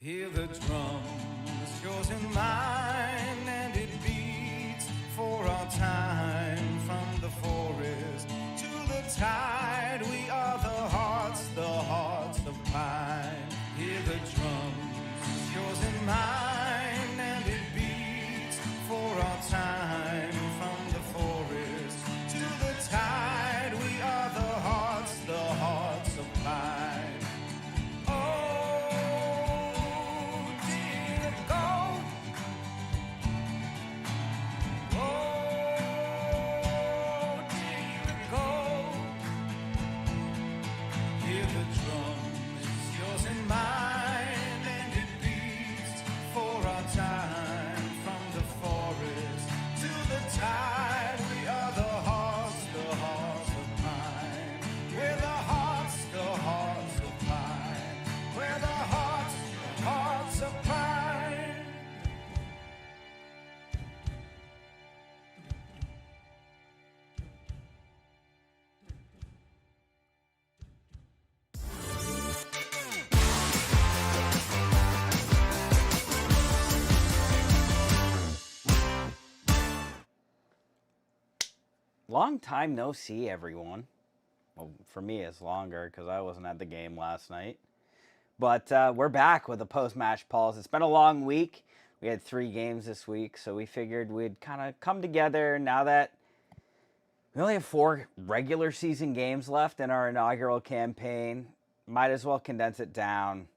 Hear the drums, yours and mine, and it beats for our time. From the forest to the tide, we are the hearts of pine. Hear the drums, yours and mine, and it beats for our time. From the forest to the tide, we are the hearts of pine. Long time no see, everyone. Well, for me, it's longer because I wasn't at the game last night. But we're back with a post match pulse. It's been a long week. We had 3 games this week, so we figured we'd kind of come together now that we only have 4 regular season games left in our inaugural campaign. Might as well condense it down,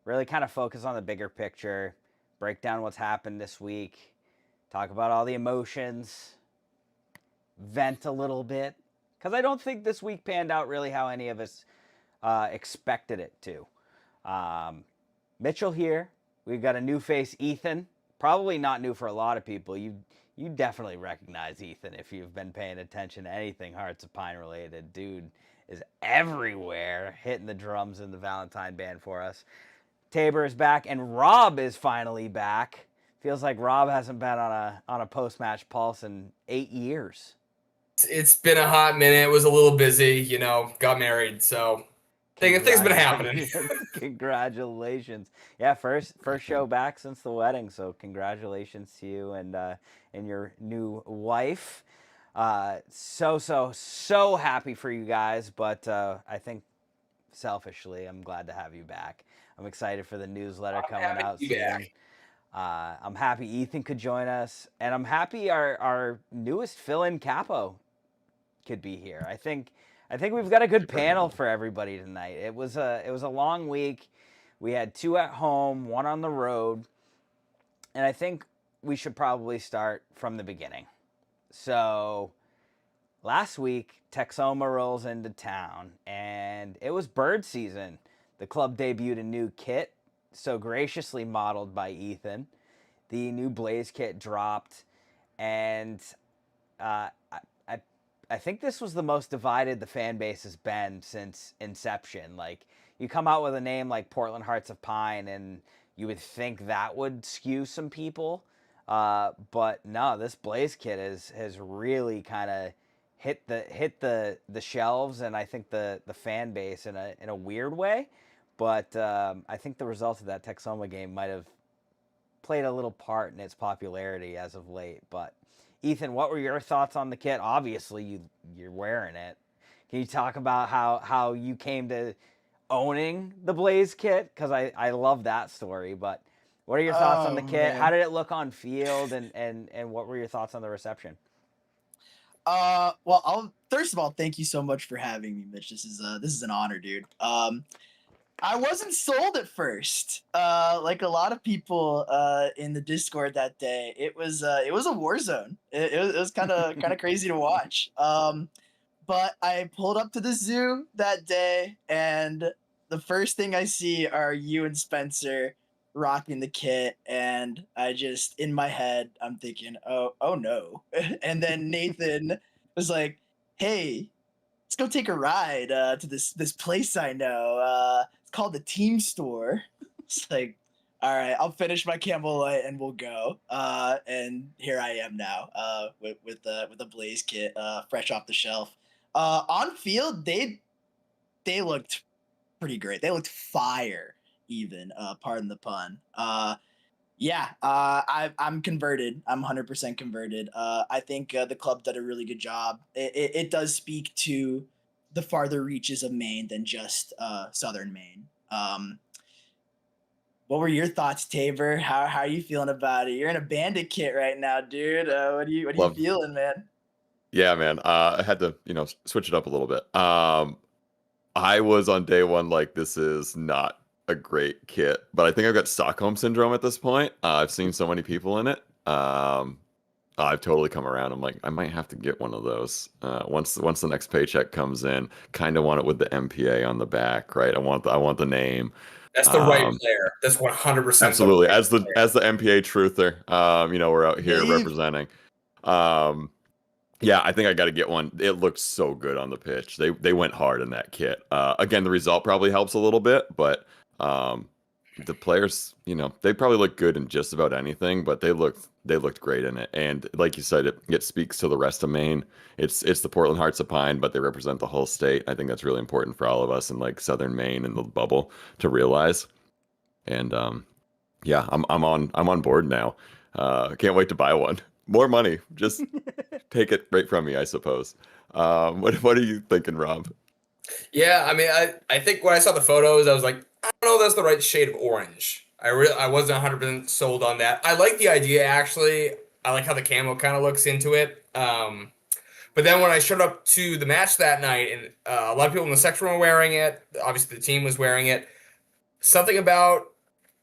really kind of focus on the bigger picture, break down what's happened this week, talk about all the emotions, vent a little bit, because I don't think this week panned out really how any of us expected it to. Mitchell here. We've got a new face, Ethan. Probably not new for a lot of people. You definitely recognize Ethan if you've been paying attention to anything Hearts of Pine related. Dude is everywhere, hitting the drums in the Valentine band for us. Tabor is back, and Rob is finally back. Feels like Rob hasn't been on a post match pulse in 8 years. It's been a hot minute. It was a little busy, got married, so things been happening. Congratulations. Yeah, first show back since the wedding, so congratulations to you and your new wife. So happy for you guys, but I think selfishly I'm glad to have you back. I'm excited for the newsletter I'm coming happy to out be soon. back. I'm happy Ethan could join us, and I'm happy our newest fill-in capo could be here. I think we've got a good panel for everybody tonight. It was a long week. We had 2 at home, 1 on the road, and I think we should probably start from the beginning. So last week, Texoma rolls into town, and it was bird season. The club debuted a new kit, so graciously modeled by Ethan. The new Blaze kit dropped, and uh, I think this was the most divided the fan base has been since inception. Like, you come out with a name like Portland Hearts of Pine, and you would think that would skew some people. But no, this Blaze kit has really kind of hit the shelves, and I think the fan base in a weird way. But I think the results of that Texoma game might have played a little part in its popularity as of late. But Ethan, what were your thoughts on the kit? Obviously, you're wearing it. Can you talk about how you came to owning the Blaze kit? Because I love that story. But what are your thoughts on Oh the kit? man. How did it look on field? And what were your thoughts on the reception? Well, I'll first of all thank you so much for having me, Mitch. This is an honor, dude. I wasn't sold at first. Like a lot of people in the Discord that day, it was a war zone. It was kind of crazy to watch. But I pulled up to the zoo that day, and the first thing I see are you and Spencer rocking the kit, and I just in my head I'm thinking, oh no. And then Nathan was like, hey, let's go take a ride to this place I know. It's called the Team Store. It's like, all right, I'll finish my Campbell Light and we'll go. And here I am now with the Blaze kit, fresh off the shelf. On field, they looked pretty great. They looked fire. even. Pardon the pun. I'm converted. I'm 100% converted. I think the club did a really good job. It does speak to the farther reaches of Maine than just southern Maine. What were your thoughts, Tabor? How are you feeling about it? You're in a bandit kit right now, dude. What are you Love- feeling, man? Yeah, man. I had to, switch it up a little bit. I was on day one like, this is not a great kit, but I think I've got Stockholm syndrome at this point. I've seen so many people in it. I've totally come around. I'm like, I might have to get one of those once the next paycheck comes in. Kind of want it with the MPA on the back, right? I want the name. That's the right player. That's 100%. Absolutely. As the MPA truther, we're out here Dave. representing. Yeah, I think I got to get one. It looks so good on the pitch. They went hard in that kit. Again, the result probably helps a little bit, but the players, they probably look good in just about anything, but they looked great in it. And like you said, it speaks to the rest of Maine. It's the Portland Hearts of Pine, but they represent the whole state. I think that's really important for all of us in like Southern Maine and the bubble to realize. And yeah, I'm on board now. Can't wait to buy one. More money, just take it right from me, I suppose. What are you thinking, Rob? Yeah, I mean, I think when I saw the photos, I was like, I don't know if that's the right shade of orange. I wasn't 100% sold on that. I like the idea, actually. I like how the camo kind of looks into it. But then when I showed up to the match that night, and a lot of people in the section were wearing it, obviously the team was wearing it, something about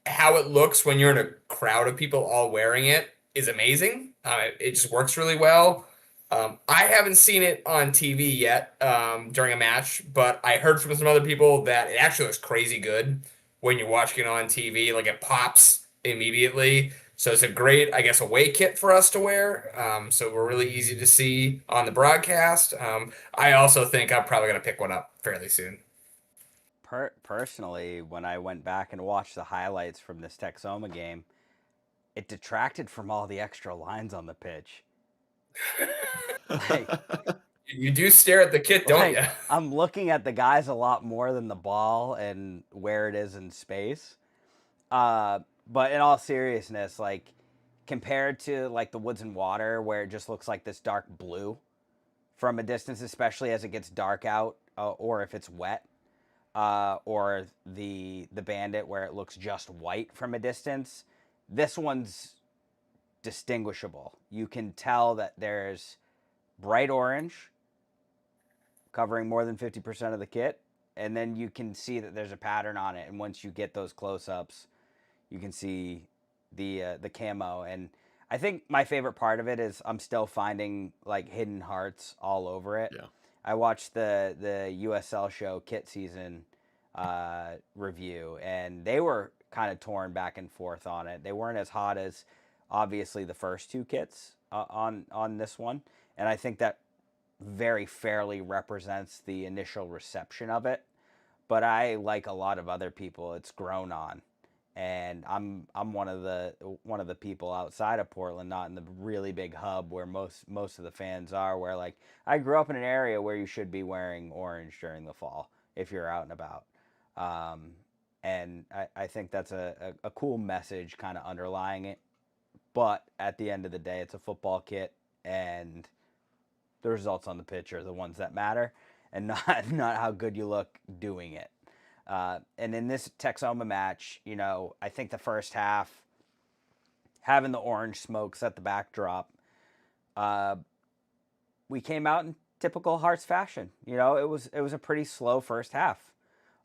how it looks when you're in a crowd of people all wearing it is amazing. It just works really well. I haven't seen it on TV yet during a match, but I heard from some other people that it actually looks crazy good when you're watching it on TV. Like it pops immediately. So it's a great, I guess, away kit for us to wear. So we're really easy to see on the broadcast. I also think I'm probably going to pick one up fairly soon. Personally, when I went back and watched the highlights from this Texoma game, it detracted from all the extra lines on the pitch. Like, you do stare at the kit, don't you? I'm looking at the guys a lot more than the ball and where it is in space. But in all seriousness, like compared to like the Woods and Water, where it just looks like this dark blue from a distance, especially as it gets dark out, or if it's wet, or the Bandit where it looks just white from a distance. This one's distinguishable. You can tell that there's bright orange covering more than 50% of the kit, and then you can see that there's a pattern on it. And once you get those close-ups, you can see the camo. And I think my favorite part of it is I'm still finding like hidden hearts all over it. Yeah. I watched the USL show Kit Season review, and they were kind of torn back and forth on it. They weren't as hot as obviously the first two kits on this one, and I think that very fairly represents the initial reception of it. But I, like a lot of other people, it's grown on, and I'm one of the people outside of Portland, not in the really big hub where most of the fans are, where like I grew up in an area where you should be wearing orange during the fall if you're out and about. And I think that's a cool message kind of underlying it. But at the end of the day, it's a football kit, and the results on the pitch are the ones that matter, and not how good you look doing it. And in this Texoma match, I think the first half, having the orange smoke set the backdrop, we came out in typical Hearts fashion. It was a pretty slow first half.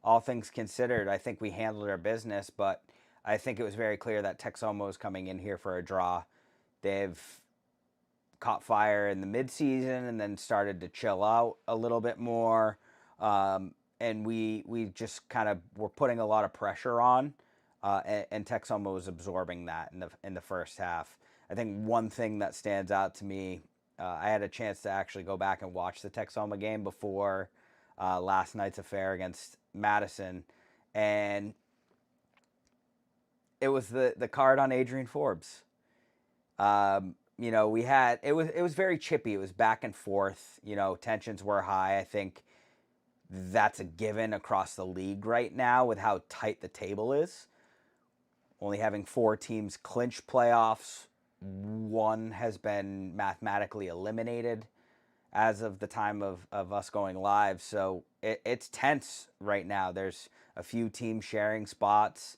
All things considered, I think we handled our business, but I think it was very clear that Texoma was coming in here for a draw. They've caught fire in the midseason and then started to chill out a little bit more. And we just kind of were putting a lot of pressure on, and Texoma was absorbing that in the first half. I think one thing that stands out to me, I had a chance to actually go back and watch the Texoma game before last night's affair against Madison, and it was the card on Adrian Forbes. We had it was very chippy. It was back and forth. Tensions were high. I think that's a given across the league right now with how tight the table is. Only having 4 teams clinch playoffs, 1 has been mathematically eliminated as of the time of us going live. So it's tense right now. There's a few teams sharing spots.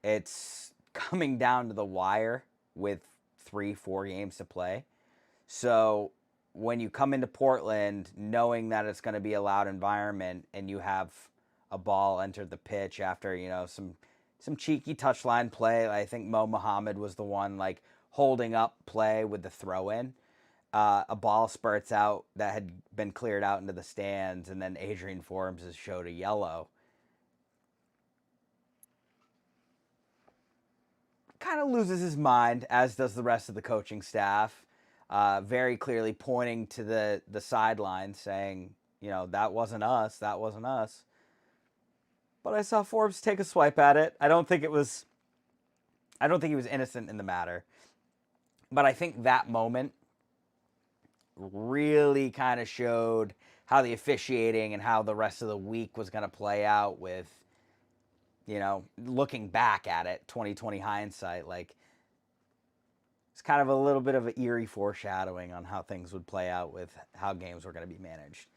It's coming down to the wire with 3-4 games to play. So when you come into Portland knowing that it's going to be a loud environment and you have a ball enter the pitch after, some cheeky touchline play. I think Mo Muhammad was the one like holding up play with the throw in. A ball spurts out that had been cleared out into the stands, and then Adrian Forbes is showed a yellow. Kind of loses his mind, as does the rest of the coaching staff. Very clearly pointing to the sideline, saying, that wasn't us, that wasn't us. But I saw Forbes take a swipe at it. I don't think he was innocent in the matter. But I think that moment really kind of showed how the officiating and how the rest of the week was going to play out with, looking back at it, 2020 hindsight. Like, it's kind of a little bit of an eerie foreshadowing on how things would play out with how games were going to be managed.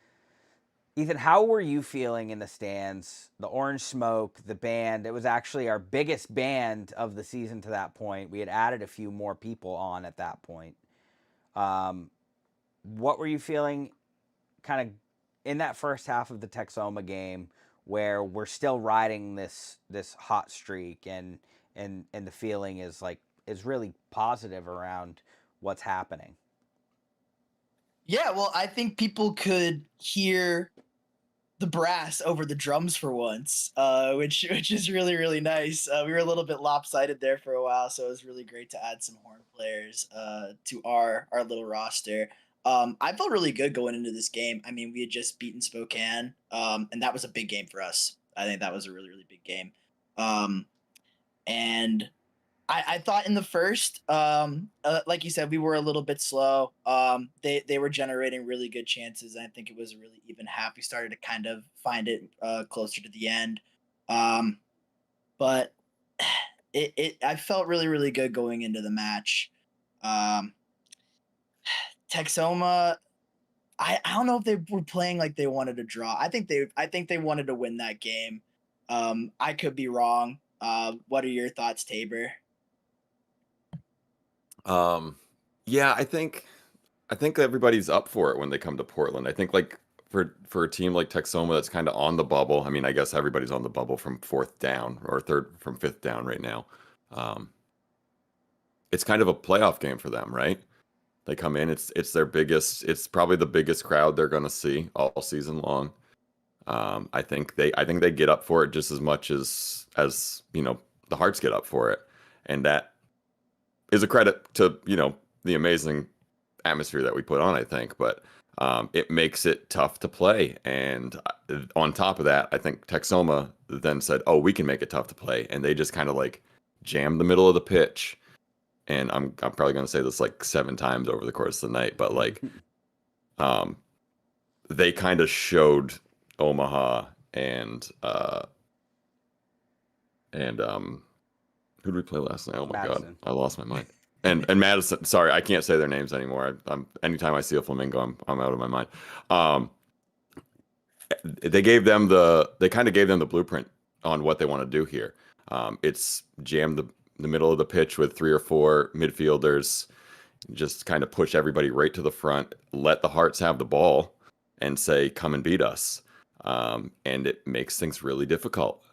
Ethan, how were you feeling in the stands? The Orange Smoke, the band, it was actually our biggest band of the season to that point. We had added a few more people on at that point. What were you feeling kind of in that first half of the Texoma game where we're still riding this hot streak and the feeling is really positive around what's happening? Yeah, well, I think people could hear the brass over the drums for once, which is really, really nice. We were a little bit lopsided there for a while, so it was really great to add some horn players to our little roster. I felt really good going into this game. I mean, we had just beaten Spokane, and that was a big game for us. I think that was a really, really big game. And I thought in the first, like you said, we were a little bit slow. They were generating really good chances. And I think it was a really even half. We started to kind of find it closer to the end. But I felt really, really good going into the match. Texoma, I don't know if they were playing like they wanted to draw. I think they wanted to win that game. I could be wrong. What are your thoughts, Tabor? Yeah, I think everybody's up for it when they come to Portland. I think like for a team like Texoma that's kind of on the bubble. I mean, I guess everybody's on the bubble from fourth down or fifth down right now. It's kind of a playoff game for them, right? They come in, it's their biggest, it's probably the biggest crowd they're going to see all season long. I think they get up for it just as much as the Hearts get up for it, and that is a credit to the amazing atmosphere that we put on, I think. But it makes it tough to play, and on top of that, I think Texoma then said, "Oh, we can make it tough to play," and they just kind of like jammed the middle of the pitch. And I'm probably going to say this like 7 times over the course of the night, but like, they kind of showed Omaha and who did we play last night? Oh my Madison. God, I lost my mind. And Madison. Sorry, I can't say their names anymore. Anytime I see a flamingo, I'm out of my mind. They kind of gave them the blueprint on what they want to do here. It's jam the middle of the pitch with 3 or 4 midfielders, just kind of push everybody right to the front, let the Hearts have the ball and say, come and beat us. And it makes things really difficult.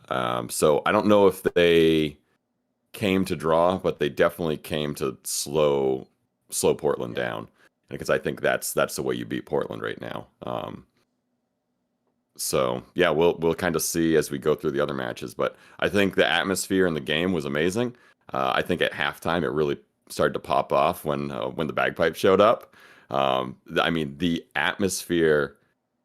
So I don't know if they came to draw, but they definitely came to slow Portland down, because I think that's the way you beat Portland right now. So yeah, we'll kind of see as we go through the other matches, but I think the atmosphere in the game was amazing. I think at halftime it really started to pop off when the bagpipes showed up. I mean, the atmosphere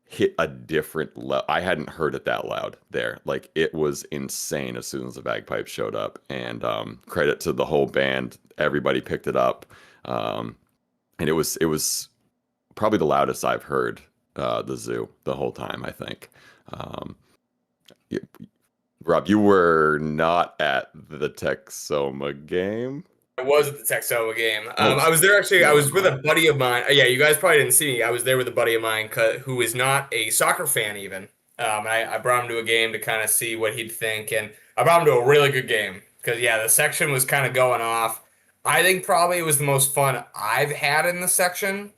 hit a different level. I hadn't heard it that loud there. Like, it was insane as soon as the bagpipes showed up. And credit to the whole band, everybody picked it up, and it was probably the loudest I've heard the zoo the whole time, I think. Y- Rob, you were not at the Texoma game. I was at the Texoma game. Oh, I was there actually. I never was with a mind. buddy of mine. Yeah, you guys probably didn't see me. I was there with a buddy of mine who is not a soccer fan even. I brought him to a game to kind of see what he'd think, and I brought him to a really good game because yeah, the section was kind of going off. I think probably it was the most fun I've had in the section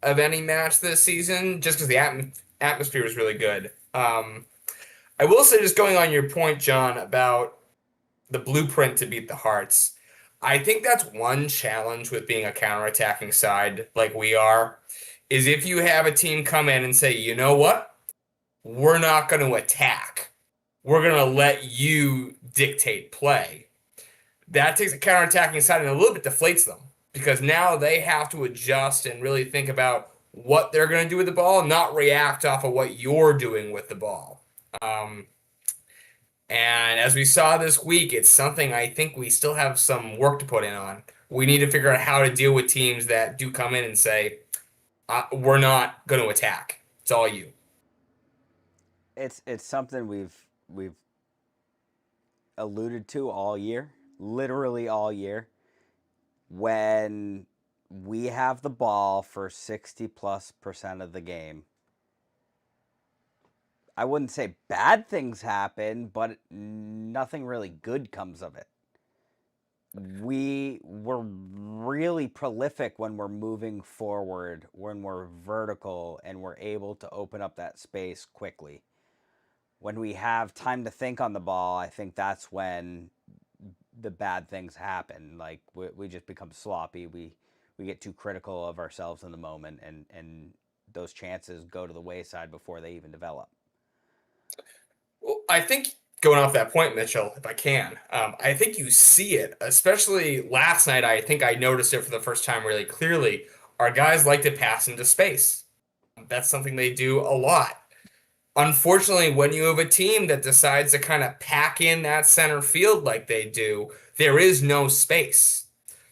of any match this season, just because the atmosphere was really good. I will say, just going on your point, John, about the blueprint to beat the Hearts. I think that's one challenge with being a counterattacking side like we are, is if you have a team come in and say, you know what, we're not going to attack. We're going to let you dictate play. That takes a counterattacking side and a little bit deflates them because now they have to adjust and really think about what they're going to do with the ball, not react off of what you're doing with the ball. And as we saw this week, it's something I think we still have some work to put in on. We need to figure out how to deal with teams that do come in and say, we're not going to attack. It's all you. It's something we've alluded to all year, literally all year. When we have the ball for 60+% of the game, I wouldn't say bad things happen, but nothing really good comes of it. We're really prolific when we're moving forward, when we're vertical, and we're able to open up that space quickly. When we have time to think on the ball, I think that's when the bad things happen. Like we just become sloppy. We get too critical of ourselves in the moment, and those chances go to the wayside before they even develop. Well, I think going off that point, Mitchell, if I can, I think you see it, especially last night. I think I noticed it for the first time really clearly. Our guys like to pass into space. That's something they do a lot. Unfortunately, when you have a team that decides to kind of pack in that center field like they do, there is no space.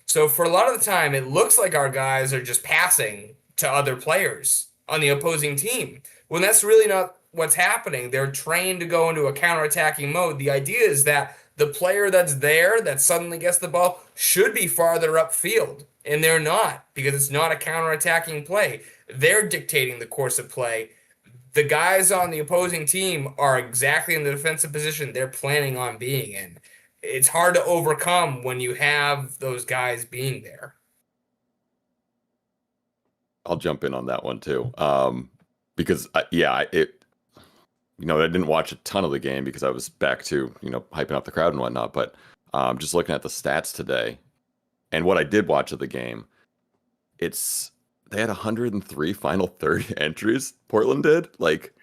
So for a lot of the time, it looks like our guys are just passing to other players on the opposing team, when that's really not what's happening. They're trained to go into a counterattacking mode. The idea is that the player that's there that suddenly gets the ball should be farther upfield, and they're not because it's not a counterattacking play. They're dictating the course of play. The guys on the opposing team are exactly in the defensive position they're planning on being in. It's hard to overcome when you have those guys being there. I'll jump in on that one too, because I didn't watch a ton of the game because I was back to hyping up the crowd and whatnot. But just looking at the stats today, and what I did watch of the game, they had 103 final third entries. Portland did. Like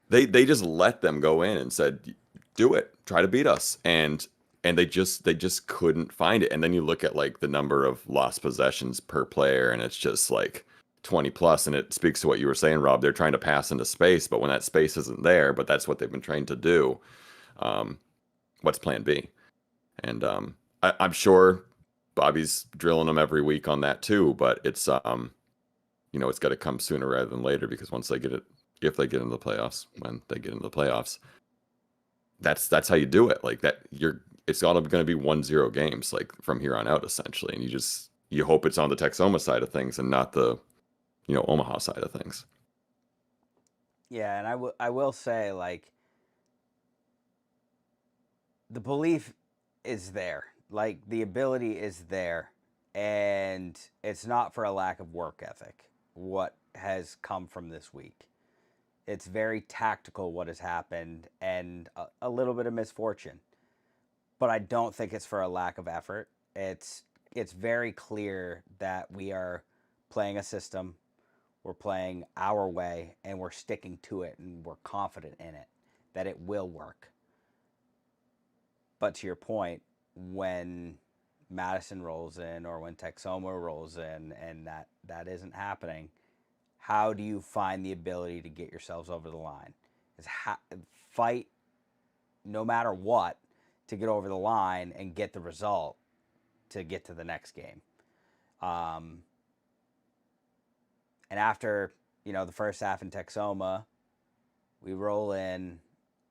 they just let them go in and said, "Do it, try to beat us," and they just couldn't find it. And then you look at like the number of lost possessions per player, and it's just like 20 plus, and it speaks to what you were saying, Rob. They're trying to pass into space, but when that space isn't there, but that's what they've been trained to do. What's plan B? And I'm sure Bobby's drilling them every week on that too, but it's it's got to come sooner rather than later, because once they get it, if they get into the playoffs, when they get into the playoffs, that's how you do it. Like that, it's all going to be 1-0 games like from here on out, essentially, and you hope it's on the Texoma side of things and not the Omaha side of things. Yeah, and I will say, like, the belief is there. Like, the ability is there, and it's not for a lack of work ethic what has come from this week. It's very tactical what has happened, and a little bit of misfortune. But I don't think it's for a lack of effort. It's very clear that we are playing a system. We're playing our way, and we're sticking to it, and we're confident in it, that it will work. But to your point, when Madison rolls in or when Texoma rolls in and that isn't happening, how do you find the ability to get yourselves over the line? Fight no matter what to get over the line and get the result to get to the next game. And after, the first half in Texoma. We roll in,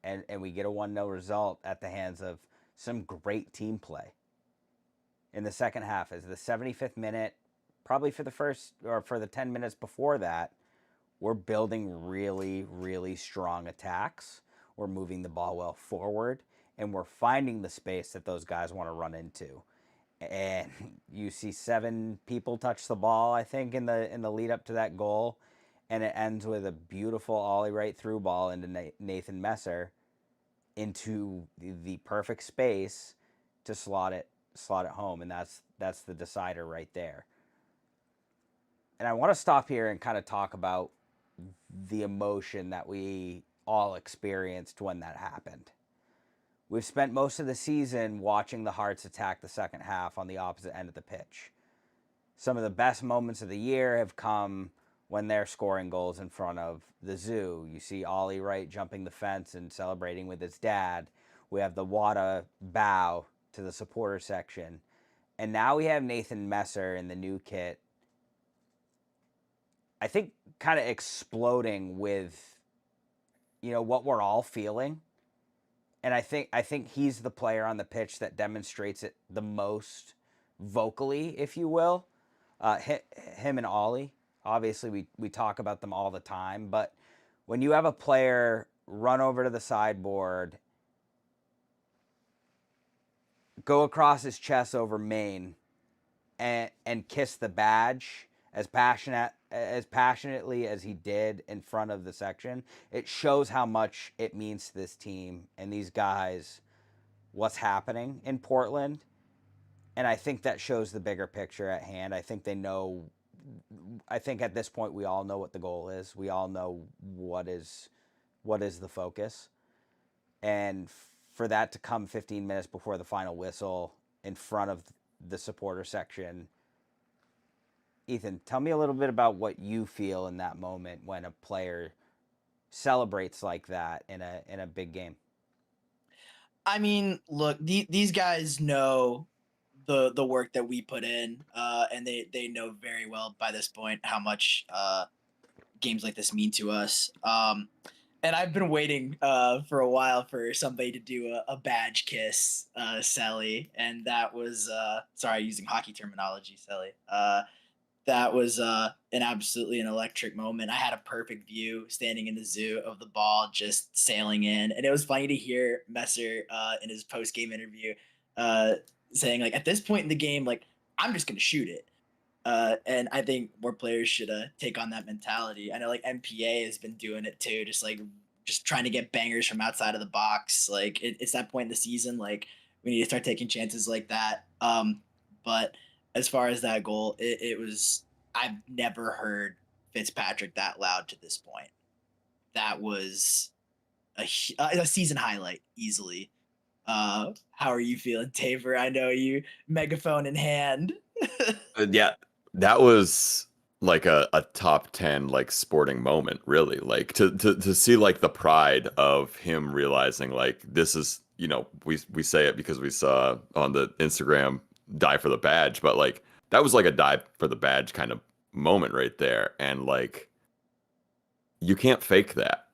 and we get a 1-0 result at the hands of some great team play. In the second half, as the 75th minute, probably for the 10 minutes before that, we're building really, really strong attacks. We're moving the ball well forward, and we're finding the space that those guys want to run into. And you see 7 people touch the ball, I think, in the lead up to that goal, and it ends with a beautiful ollie right through ball into Nathan Messer into the perfect space to slot it home, and that's the decider right there. And I want to stop here and kind of talk about the emotion that we all experienced when that happened. We've spent most of the season watching the Hearts attack the second half on the opposite end of the pitch. Some of the best moments of the year have come when they're scoring goals in front of the Zoo. You see Ollie Wright jumping the fence and celebrating with his dad. We have the Wada bow to the supporter section. And now we have Nathan Messer in the new kit, I think, kind of exploding with, what we're all feeling. And I think he's the player on the pitch that demonstrates it the most vocally, if you will. Him and Ollie. Obviously, we talk about them all the time. But when you have a player run over to the sideboard, go across his chest over Maine, and kiss the badge as passionately as he did in front of the section, it shows how much it means to this team and these guys what's happening in Portland. And I think that shows the bigger picture at hand. I think at this point we all know what the goal is. We all know what is the focus. And for that to come 15 minutes before the final whistle in front of the supporter section, Ethan, tell me a little bit about what you feel in that moment when a player celebrates like that in a big game. I mean, look, these guys know the work that we put in, and they know very well by this point how much games like this mean to us. And I've been waiting for a while for somebody to do a badge kiss, Selly, and that was sorry, using hockey terminology, Selly. That was an electric moment. I had a perfect view standing in the Zoo of the ball just sailing in. And it was funny to hear Messer in his post-game interview saying, like, at this point in the game, like, I'm just going to shoot it. And I think more players should take on that mentality. I know, like, MPA has been doing it too, just trying to get bangers from outside of the box. Like, it's that point in the season, like, we need to start taking chances like that. But as far as that goal, it was, I've never heard Fitzpatrick that loud to this point. That was a season highlight, easily. How are you feeling, Tabor? I know you, megaphone in hand. Yeah, that was like a top 10 like sporting moment, really. Like to see like the pride of him realizing like this is, we say it because we saw on the Instagram die for the badge, but like that was like a die for the badge kind of moment right there. And like you can't fake that.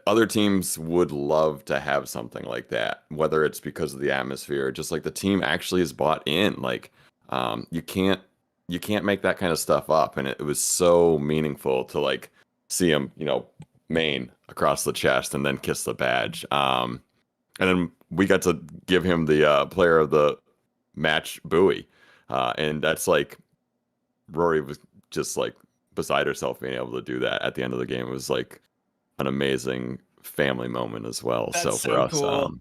Other teams would love to have something like that, whether it's because of the atmosphere or just like the team actually is bought in. Like you can't make that kind of stuff up. And it was so meaningful to like see him, Maine across the chest and then kiss the badge. And then we got to give him the player of the match buoy, and that's like Rory was just like beside herself being able to do that at the end of the game. It was like an amazing family moment as well. That's so for us, cool.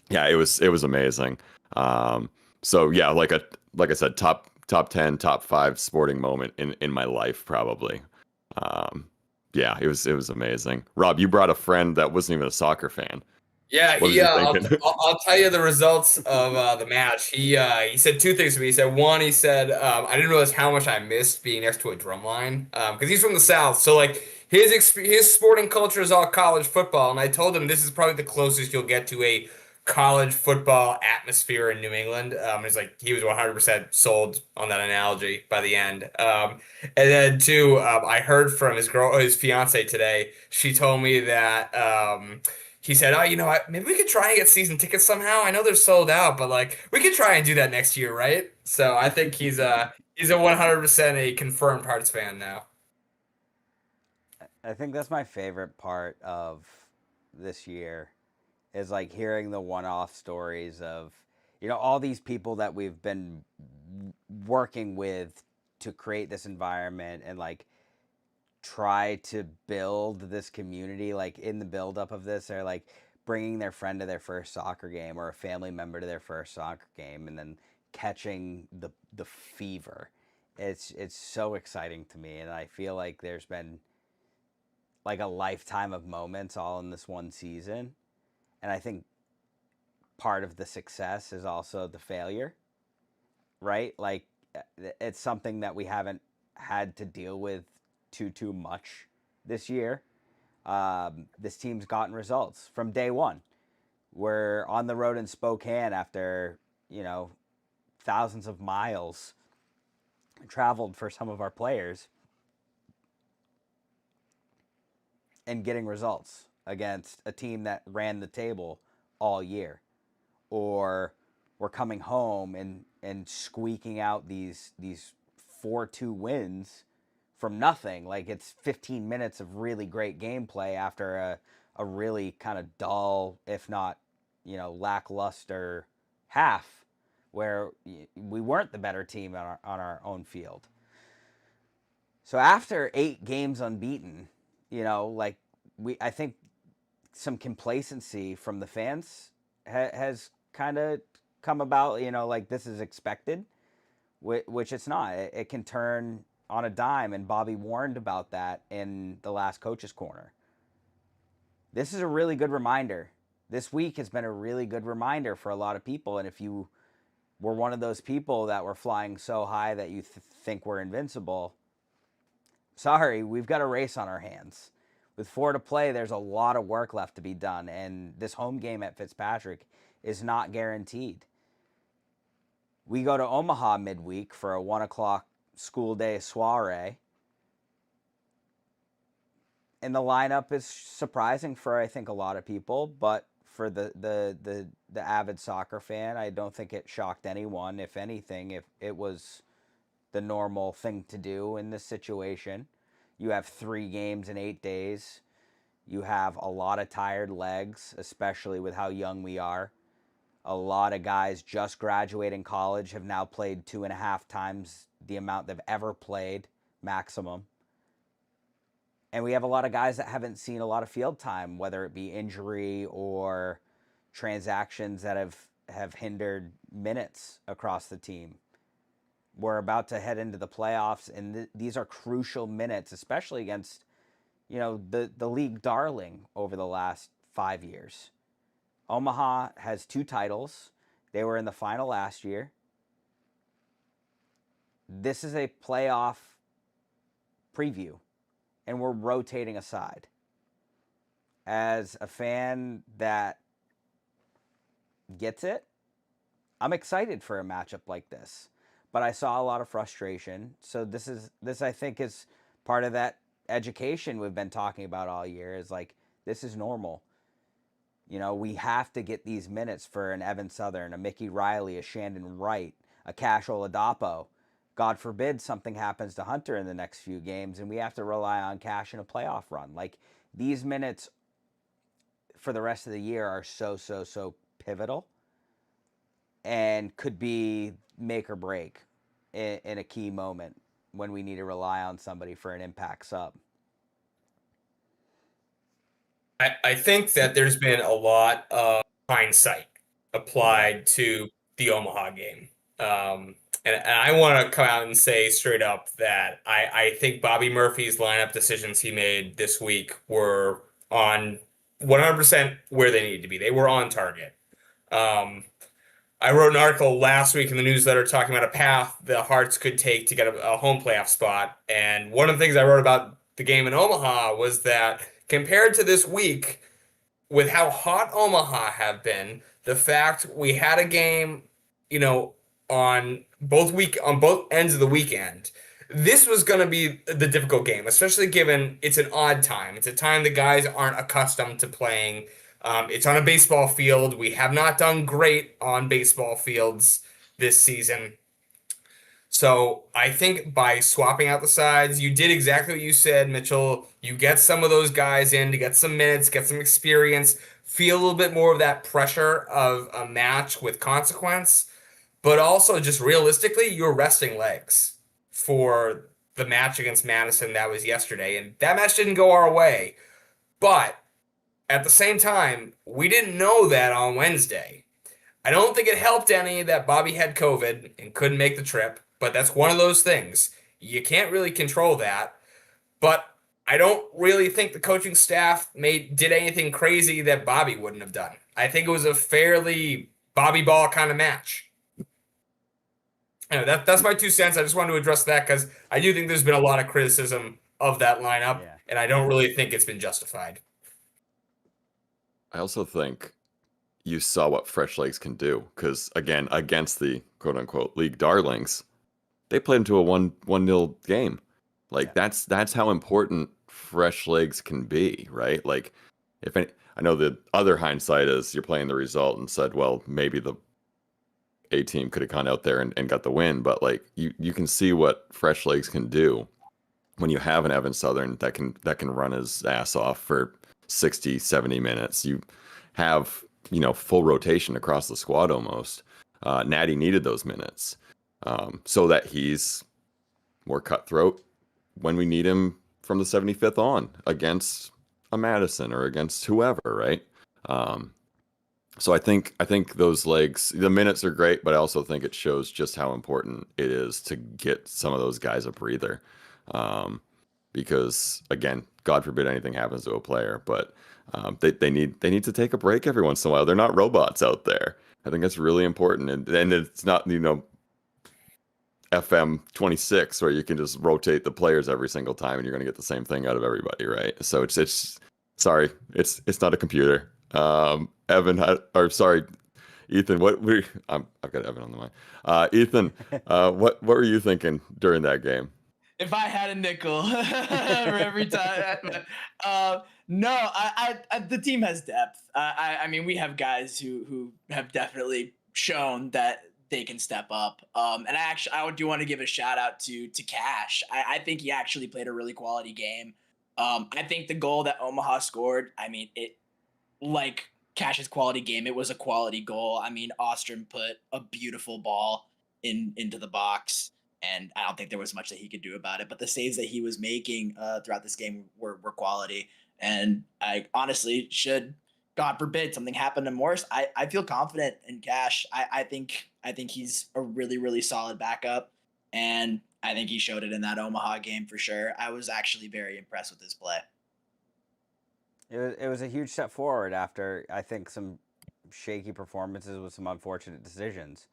yeah, it was amazing. So yeah, like I said, top 10, top 5 sporting moment in my life probably. Yeah, it was amazing. Rob, you brought a friend that wasn't even a soccer fan. Yeah, I'll tell you the results of the match. He said 2 things to me. He said, one, I didn't realize how much I missed being next to a drum line, because he's from the South. So like his sporting culture is all college football, and I told him this is probably the closest you'll get to a college football atmosphere in New England. He's like he was 100% sold on that analogy by the end. And then too, I heard from his fiance today. She told me that he said, "Oh, maybe we could try and get season tickets somehow. I know they're sold out, but like we could try and do that next year, right?" So I think he's a 100% a confirmed Hearts fan now. I think that's my favorite part of this year is like hearing the one-off stories of all these people that we've been working with to create this environment and like try to build this community. Like in the buildup of this, they're like bringing their friend to their first soccer game or a family member to their first soccer game and then catching the fever. It's so exciting to me, and I feel like there's been like a lifetime of moments all in this one season. And I think part of the success is also the failure, right? Like it's something that we haven't had to deal with too much this year. This team's gotten results from day one. We're on the road in Spokane after, thousands of miles traveled for some of our players and getting results against a team that ran the table all year. Or we're coming home and squeaking out these 4-2 wins from nothing. Like it's 15 minutes of really great gameplay after a really kind of dull, if not, lackluster half where we weren't the better team on our own field. So after 8 games unbeaten, I think some complacency from the fans has kind of come about, like this is expected, which it's not. It can turn on a dime, and Bobby warned about that in the last Coach's Corner. This is a really good reminder. This week has been a really good reminder for a lot of people, and if you were one of those people that were flying so high that you think we're invincible, sorry, we've got a race on our hands. With 4 to play, there's a lot of work left to be done, and this home game at Fitzpatrick is not guaranteed. We go to Omaha midweek for a 1 o'clock school day soiree, and the lineup is surprising for I think a lot of people, but for the avid soccer fan, I don't think it shocked anyone. If anything, if it was the normal thing to do in this situation. You have 3 games in 8 days. You have a lot of tired legs, especially with how young we are. A lot of guys just graduating college have now played 2.5 times the amount they've ever played, maximum. And we have a lot of guys that haven't seen a lot of field time, whether it be injury or transactions that have hindered minutes across the team. We're about to head into the playoffs, and these are crucial minutes, especially against, the league darling over the last 5 years. Omaha has 2 titles. They were in the final last year. This is a playoff preview, and we're rotating aside. As a fan that gets it, I'm excited for a matchup like this. But I saw a lot of frustration. So this I think is part of that education we've been talking about all year, is like, this is normal. We have to get these minutes for an Evan Southern, a Mickey Riley, a Shandon Wright, a Cash Oladapo. God forbid something happens to Hunter in the next few games and we have to rely on Cash in a playoff run. Like, these minutes for the rest of the year are so pivotal and could be make or break in a key moment when we need to rely on somebody for an impact sub. I think that there's been a lot of hindsight applied to the Omaha game. And I want to come out and say straight up that I think Bobby Murphy's lineup decisions he made this week were on 100% where they needed to be. They were on target. I wrote an article last week in the newsletter talking about a path the Hearts could take to get a home playoff spot. And one of the things I wrote about the game in Omaha was that compared to this week, with how hot Omaha have been, the fact we had a game, you know, on both ends of the weekend, this was going to be the difficult game, especially given it's an odd time. It's a time the guys aren't accustomed to playing. It's on a baseball field. We have not done great on baseball fields this season. So I think by swapping out the sides, you did exactly what you said, Mitchell. You get some of those guys in to get some minutes, get some experience, feel a little bit more of that pressure of a match with consequence, but also just realistically, you're resting legs for the match against Madison that was yesterday. And that match didn't go our way. But at the same time, we didn't know that on Wednesday. I don't think it helped any that Bobby had COVID and couldn't make the trip, but that's one of those things. You can't really control that. But I don't really think the coaching staff did anything crazy that Bobby wouldn't have done. I think it was a fairly Bobby ball kind of match. Anyway, that's my 2 cents. I just wanted to address that because I do think there's been a lot of criticism of that lineup, and I don't really think it's been justified. I also think you saw what Fresh Legs can do because, again, against the quote-unquote league darlings, they played into a 1-0 game. Like, that's how important Fresh Legs can be, right? Like, I know the other hindsight is you're playing the result and said, well, maybe the A team could have gone out there and got the win, but like you can see what Fresh Legs can do when you have an Evan Southern that can run his ass off for 60, 70 minutes. You have, full rotation across the squad almost. Natty needed those minutes so that he's more cutthroat when we need him from the 75th on against a Madison or against whoever, right? So I think those legs, the minutes are great, but I also think it shows just how important it is to get some of those guys a breather. Because again, God forbid anything happens to a player, but they need to take a break every once in a while. They're not robots out there. I think that's really important, and it's not FM 26 where you can just rotate the players every single time and you're going to get the same thing out of everybody, right? So it's sorry, it's not a computer. Evan, Ethan, I've got Evan on the line. Ethan, what were you thinking during that game? If I had a nickel for every time, no, the team has depth. I mean, we have guys who have definitely shown that they can step up. And I do want to give a shout out to Cash. I think he actually played a really quality game. I think the goal that Omaha scored, I mean, like Cash's quality game, it was a quality goal. I mean, Ostrom put a beautiful ball into the box, and I don't think there was much that he could do about it. But the saves that he was making throughout this game were quality. And I honestly God forbid something happened to Morris, I feel confident in Cash. I think he's a really, really solid backup. And I think he showed it in that Omaha game for sure. I was actually very impressed with his play. It was a huge step forward after, I think, some shaky performances with some unfortunate decisions.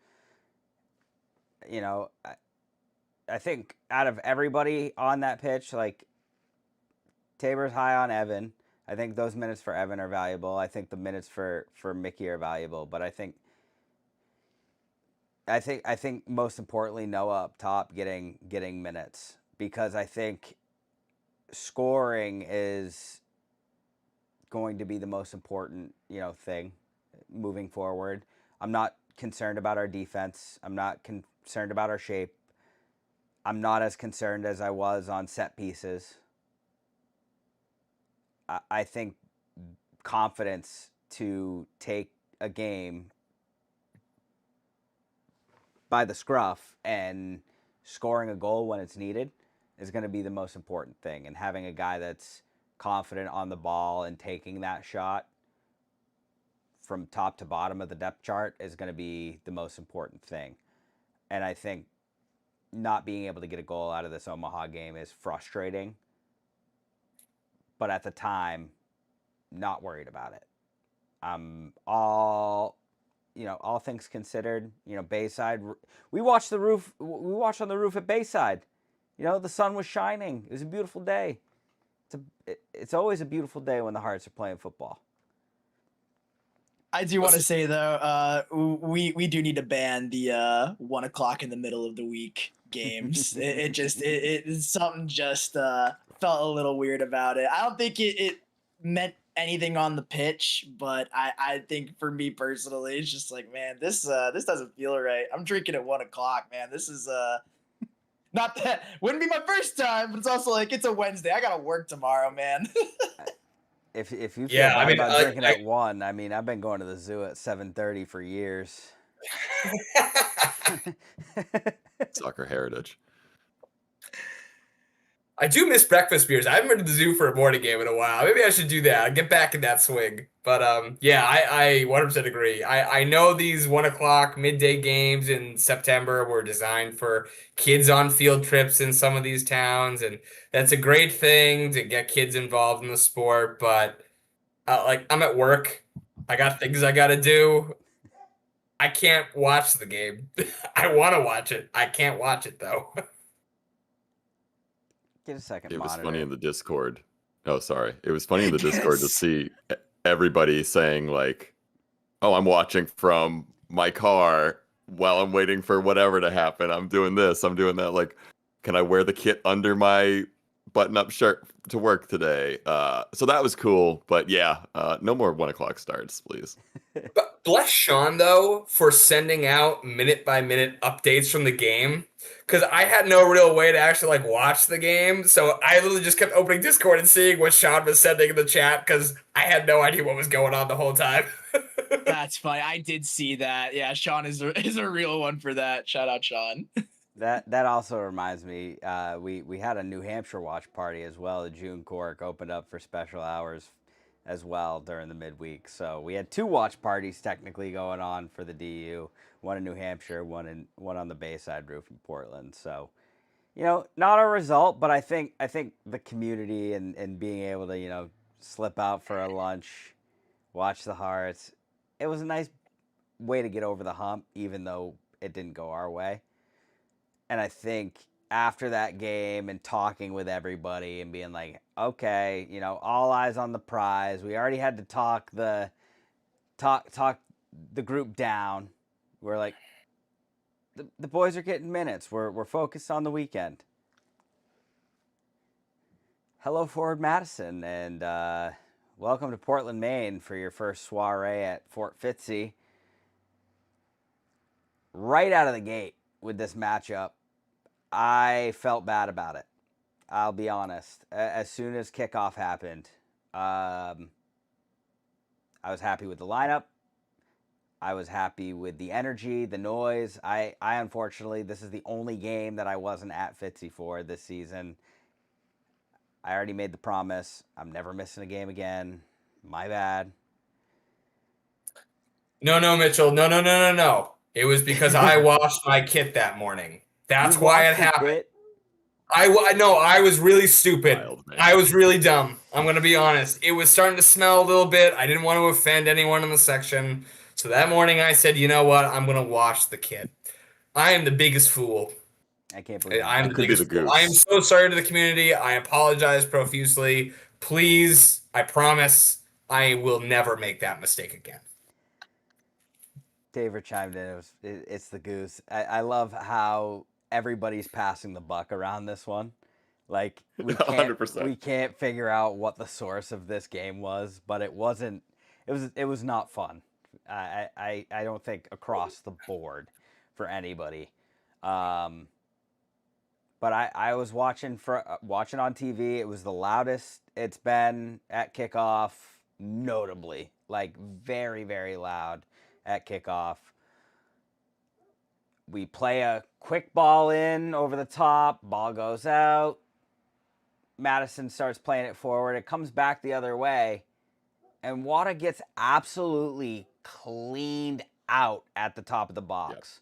I think out of everybody on that pitch, like, Tabor's high on Evan. I think those minutes for Evan are valuable. I think the minutes for Mickey are valuable. But I think most importantly, Noah up top getting minutes, because I think scoring is going to be the most important, thing moving forward. I'm not concerned about our defense. I'm not concerned about our shape. I'm not as concerned as I was on set pieces. I think confidence to take a game by the scruff and scoring a goal when it's needed is going to be the most important thing. And having a guy that's confident on the ball and taking that shot from top to bottom of the depth chart is going to be the most important thing. And I think not being able to get a goal out of this Omaha game is frustrating. But at the time, not worried about it. All things considered, Bayside. We watched the roof. We watched on the roof at Bayside. The sun was shining. It was a beautiful day. It's always a beautiful day when the Hearts are playing football. I do want to say though, we do need to ban the 1 o'clock in the middle of the week games. It's something just felt a little weird about it. I don't think it meant anything on the pitch, but I think for me personally, it's just like, man, this doesn't feel right. I'm drinking at 1 o'clock, man. This is not that wouldn't be my first time, but it's also like it's a Wednesday. I gotta work tomorrow, man. If you feel Yeah, I bad mean, about drinking at 1, I mean, I've been going to the zoo at 7:30 for years. Soccer heritage. I do miss breakfast beers. I haven't been to the zoo for a morning game in a while. Maybe I should do that. Get back in that swing. But yeah, I 100% agree. I know these 1 o'clock midday games in September were designed for kids on field trips in some of these towns, and that's a great thing to get kids involved in the sport. But like, I'm at work. I got things I got to do. I can't watch the game. I want to watch it. I can't watch it though. Get a second It was monitor. funny in the Discord. Oh, sorry. It was funny in the Discord to Yes. see everybody saying like, "Oh, I'm watching from my car while I'm waiting for whatever to happen. I'm doing this. I'm doing that. Like, can I wear the kit under my button-up shirt to work today?" So that was cool. But yeah, no more 1 o'clock starts, please. But bless Sean though for sending out minute by minute updates from the game, because I had no real way to actually like watch the game. So I literally just kept opening Discord and seeing what Sean was sending in the chat because I had no idea what was going on the whole time. That's funny. I did see that. Yeah, Sean is a real one for that. Shout out, Sean. That also reminds me, we had a New Hampshire watch party as well. The June Cork opened up for special hours as well during the midweek. So we had 2 watch parties technically going on for the DU. One in New Hampshire, one on the Bayside Roof in Portland. So, not a result, but I think the community and being able to, slip out for a lunch, watch the Hearts, it was a nice way to get over the hump, even though it didn't go our way. And I think after that game and talking with everybody and being like, okay, all eyes on the prize. We already had to talk the group down. We're like, the boys are getting minutes. We're focused on the weekend. Hello, Forward Madison, and welcome to Portland, Maine for your first soiree at Fort Fitzy. Right out of the gate with this matchup, I felt bad about it. I'll be honest. As soon as kickoff happened, I was happy with the lineup. I was happy with the energy, the noise. I unfortunately, this is the only game that I wasn't at Fitzy for this season. I already made the promise. I'm never missing a game again. My bad. No, Mitchell. No. It was because I washed my kit that morning. That's why it happened. I was really stupid. Wild, man. I was really dumb. I'm going to be honest. It was starting to smell a little bit. I didn't want to offend anyone in the section. So that morning I said, you know what? I'm going to wash the kit. I am the biggest fool. I can't believe I'm it. the could be biggest the fool. goose. I am so sorry to the community. I apologize profusely. Please, I promise I will never make that mistake again. David chimed in. It's the goose. I love how everybody's passing the buck around this one. Like we can't 100%. we can't figure out what the source of this game was, but it wasn't. It was not fun. I don't think across the board for anybody. But I was watching on TV. It was the loudest it's been at kickoff, notably, like very, very loud at kickoff. We play a quick ball in over the top, ball goes out. Madison starts playing it forward. It comes back the other way, and Wada gets absolutely cleaned out at the top of the box.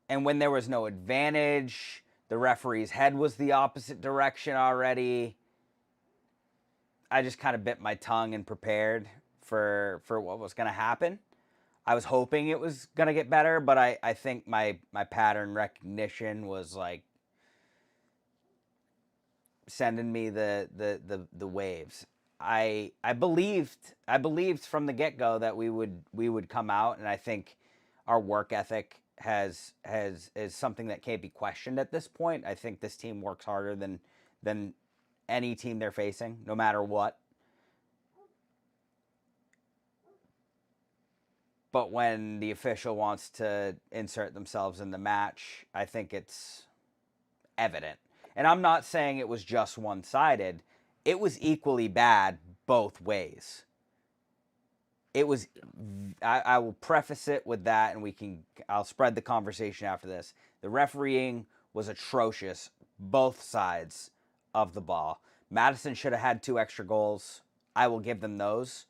Yep. And when there was no advantage, the referee's head was the opposite direction already. I just kind of bit my tongue and prepared for what was going to happen. I was hoping it was going to get better, but I think my pattern recognition was like sending me the waves. I believed from the get go that we would come out, and I think our work ethic is something that can't be questioned at this point. I think this team works harder than any team they're facing, no matter what. But when the official wants to insert themselves in the match, I think it's evident. And I'm not saying it was just one sided, it was equally bad both ways. It was, I will preface it with that, and I'll spread the conversation after this. The refereeing was atrocious, both sides of the ball. Madison should have had 2 extra goals. I will give them those.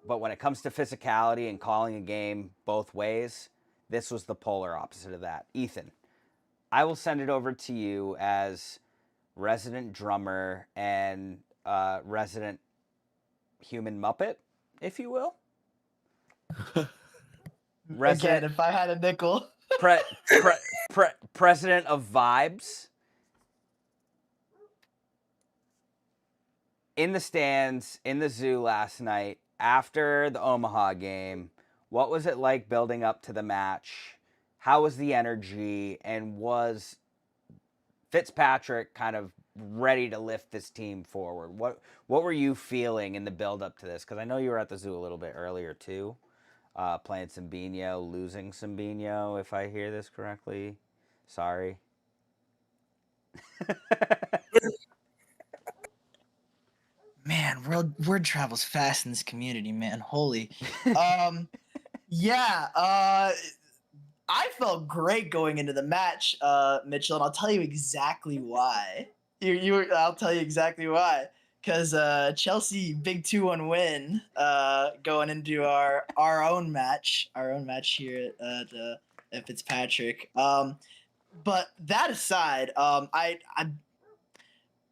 But when it comes to physicality and calling a game both ways, this was the polar opposite of that. Ethan, I will send it over to you as resident drummer and resident human Muppet, if you will. Again, if I had a nickel. President of vibes. In the stands, in the zoo last night, after the Omaha game, what was it like building up to the match? How was the energy? And was Fitzpatrick kind of ready to lift this team forward? What were you feeling in the build up to this? Because I know you were at the zoo a little bit earlier too, playing Simbinho, losing Simbinho, if I hear this correctly. Sorry. Man, word travels fast in this community, man. Holy. Yeah, I felt great going into the match, Mitchell, and I'll tell you exactly why. I'll tell you exactly why. Because Chelsea, big 2-1 win, going into our own match here at Fitzpatrick. But that aside,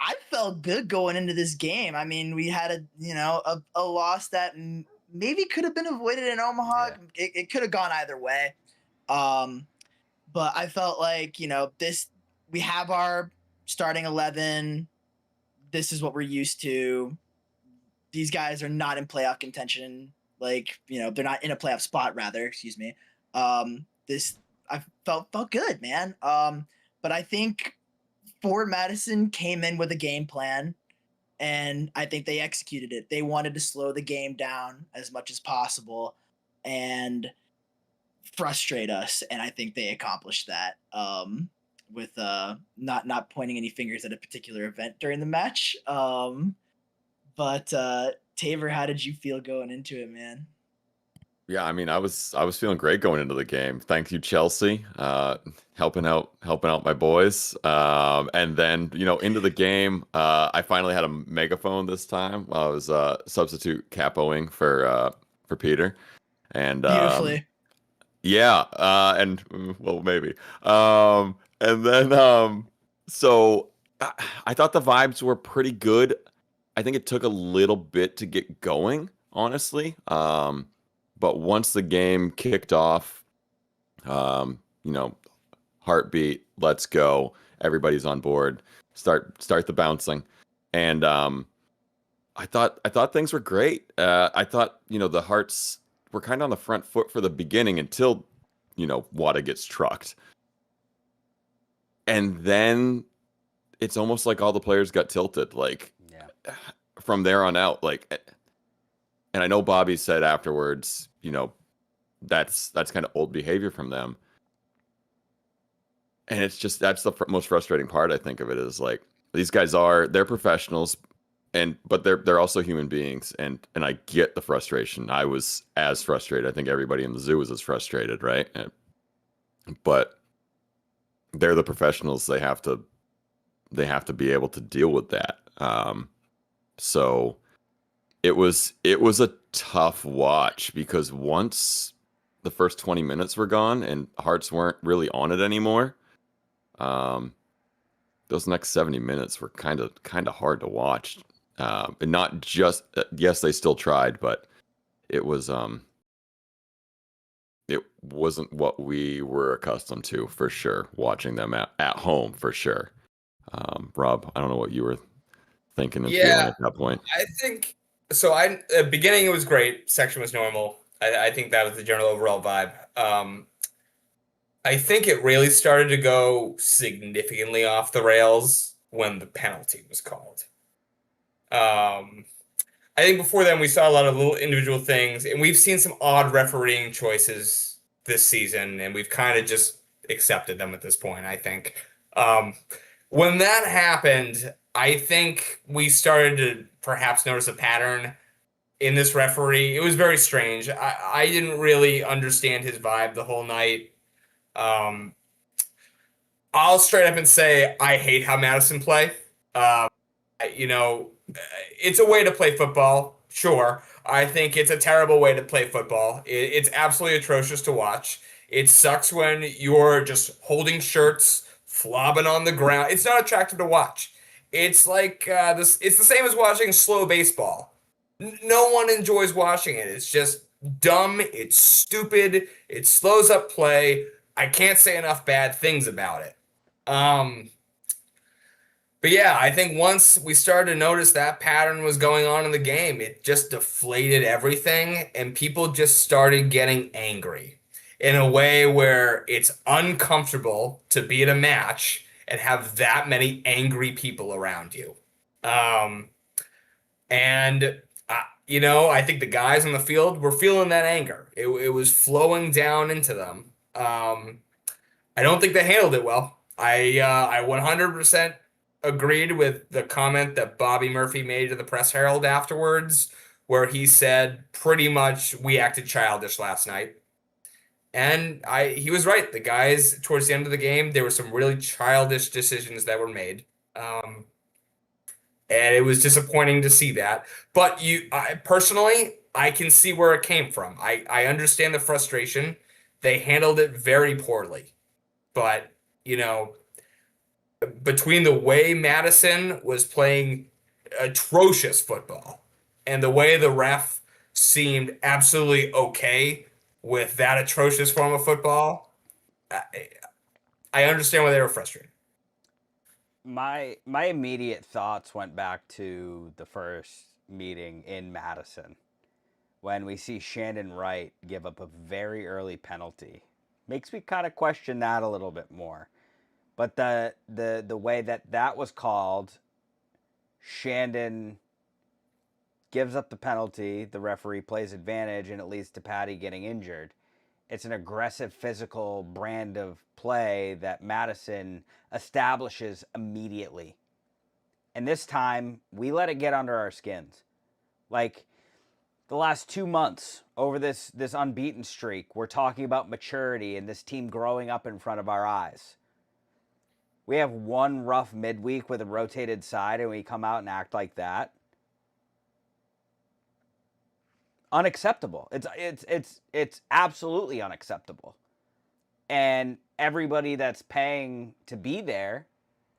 I felt good going into this game. I mean, we had a loss that maybe could have been avoided in Omaha. Yeah. It could have gone either way. But I felt like, we have our starting 11. This is what we're used to. These guys are not in playoff contention. Like, they're not in a playoff spot, rather, excuse me. I felt good, man. But I think Fort Madison came in with a game plan, and I think they executed it. They wanted to slow the game down as much as possible and frustrate us, and I think they accomplished that with not pointing any fingers at a particular event during the match. But Taver, how did you feel going into it, man? Yeah, I mean, I was feeling great going into the game. Thank you, Chelsea, helping out my boys. And then into the game, I finally had a megaphone this time. I was substitute capoing for Peter, and beautifully. Yeah, and well, maybe. And then so I thought the vibes were pretty good. I think it took a little bit to get going, honestly. But once the game kicked off, heartbeat, let's go. Everybody's on board. Start the bouncing, and I thought things were great. I thought the Hearts were kind of on the front foot for the beginning until Wada gets trucked, and then it's almost like all the players got tilted. Like from there on out, like. And I know Bobby said afterwards, that's kind of old behavior from them. And it's just, that's the most frustrating part, I think, of it, is like, these guys they're professionals, but they're also human beings. And I get the frustration. I was as frustrated. I think everybody in the zoo was as frustrated, right? But they're the professionals. They have to be able to deal with that. So it was a tough watch, because once the first 20 minutes were gone and Hearts weren't really on it anymore, those next 70 minutes were kind of hard to watch. And not just, yes, they still tried, but it wasn't what we were accustomed to, for sure, watching them at home, for sure. Rob, I don't know what you were thinking and feeling Yeah, at that point. I think so. Beginning it was great. Section was normal. I think that was the general overall vibe. I think it really started to go significantly off the rails when the penalty was called. Um, I think before then we saw a lot of little individual things, and we've seen some odd refereeing choices this season, and we've kind of just accepted them at this point, I think. Um, when that happened, I think we started to perhaps notice a pattern in this referee. It was very strange. I didn't really understand his vibe the whole night. Um, I'll straight up and say I hate how Madison play. You know, it's a way to play football, sure. I think it's a terrible way to play football. It's absolutely atrocious to watch. It sucks when you're just holding shirts, flobbing on the ground. It's not attractive to watch. It's like this. It's the same as watching slow baseball. No one enjoys watching it. It's just dumb. It's stupid. It slows up play. I can't say enough bad things about it. Um, but yeah, I think once we started to notice that pattern was going on in the game, it just deflated everything, and people just started getting angry in a way where it's uncomfortable to be at a match and have that many angry people around you. Um, and I think the guys on the field were feeling that anger. It was flowing down into them. I don't think they handled it well. I 100% agreed with the comment that Bobby Murphy made to the Press Herald afterwards, where he said pretty much we acted childish last night. And he was right. The guys towards the end of the game, there were some really childish decisions that were made. And it was disappointing to see that. But personally, I can see where it came from. I understand the frustration. They handled it very poorly. But, between the way Madison was playing atrocious football and the way the ref seemed absolutely okay with that atrocious form of football, I understand why they were frustrated. My immediate thoughts went back to the first meeting in Madison when we see Shandon Wright give up a very early penalty. Makes me kind of question that a little bit more. But the way that was called, Shandon gives up the penalty, the referee plays advantage, and it leads to Patty getting injured. It's an aggressive physical brand of play that Madison establishes immediately. And this time, we let it get under our skins. Like the last 2 months over this unbeaten streak, we're talking about maturity and this team growing up in front of our eyes. We have one rough midweek with a rotated side and we come out and act like that. Unacceptable. It's absolutely unacceptable. And everybody that's paying to be there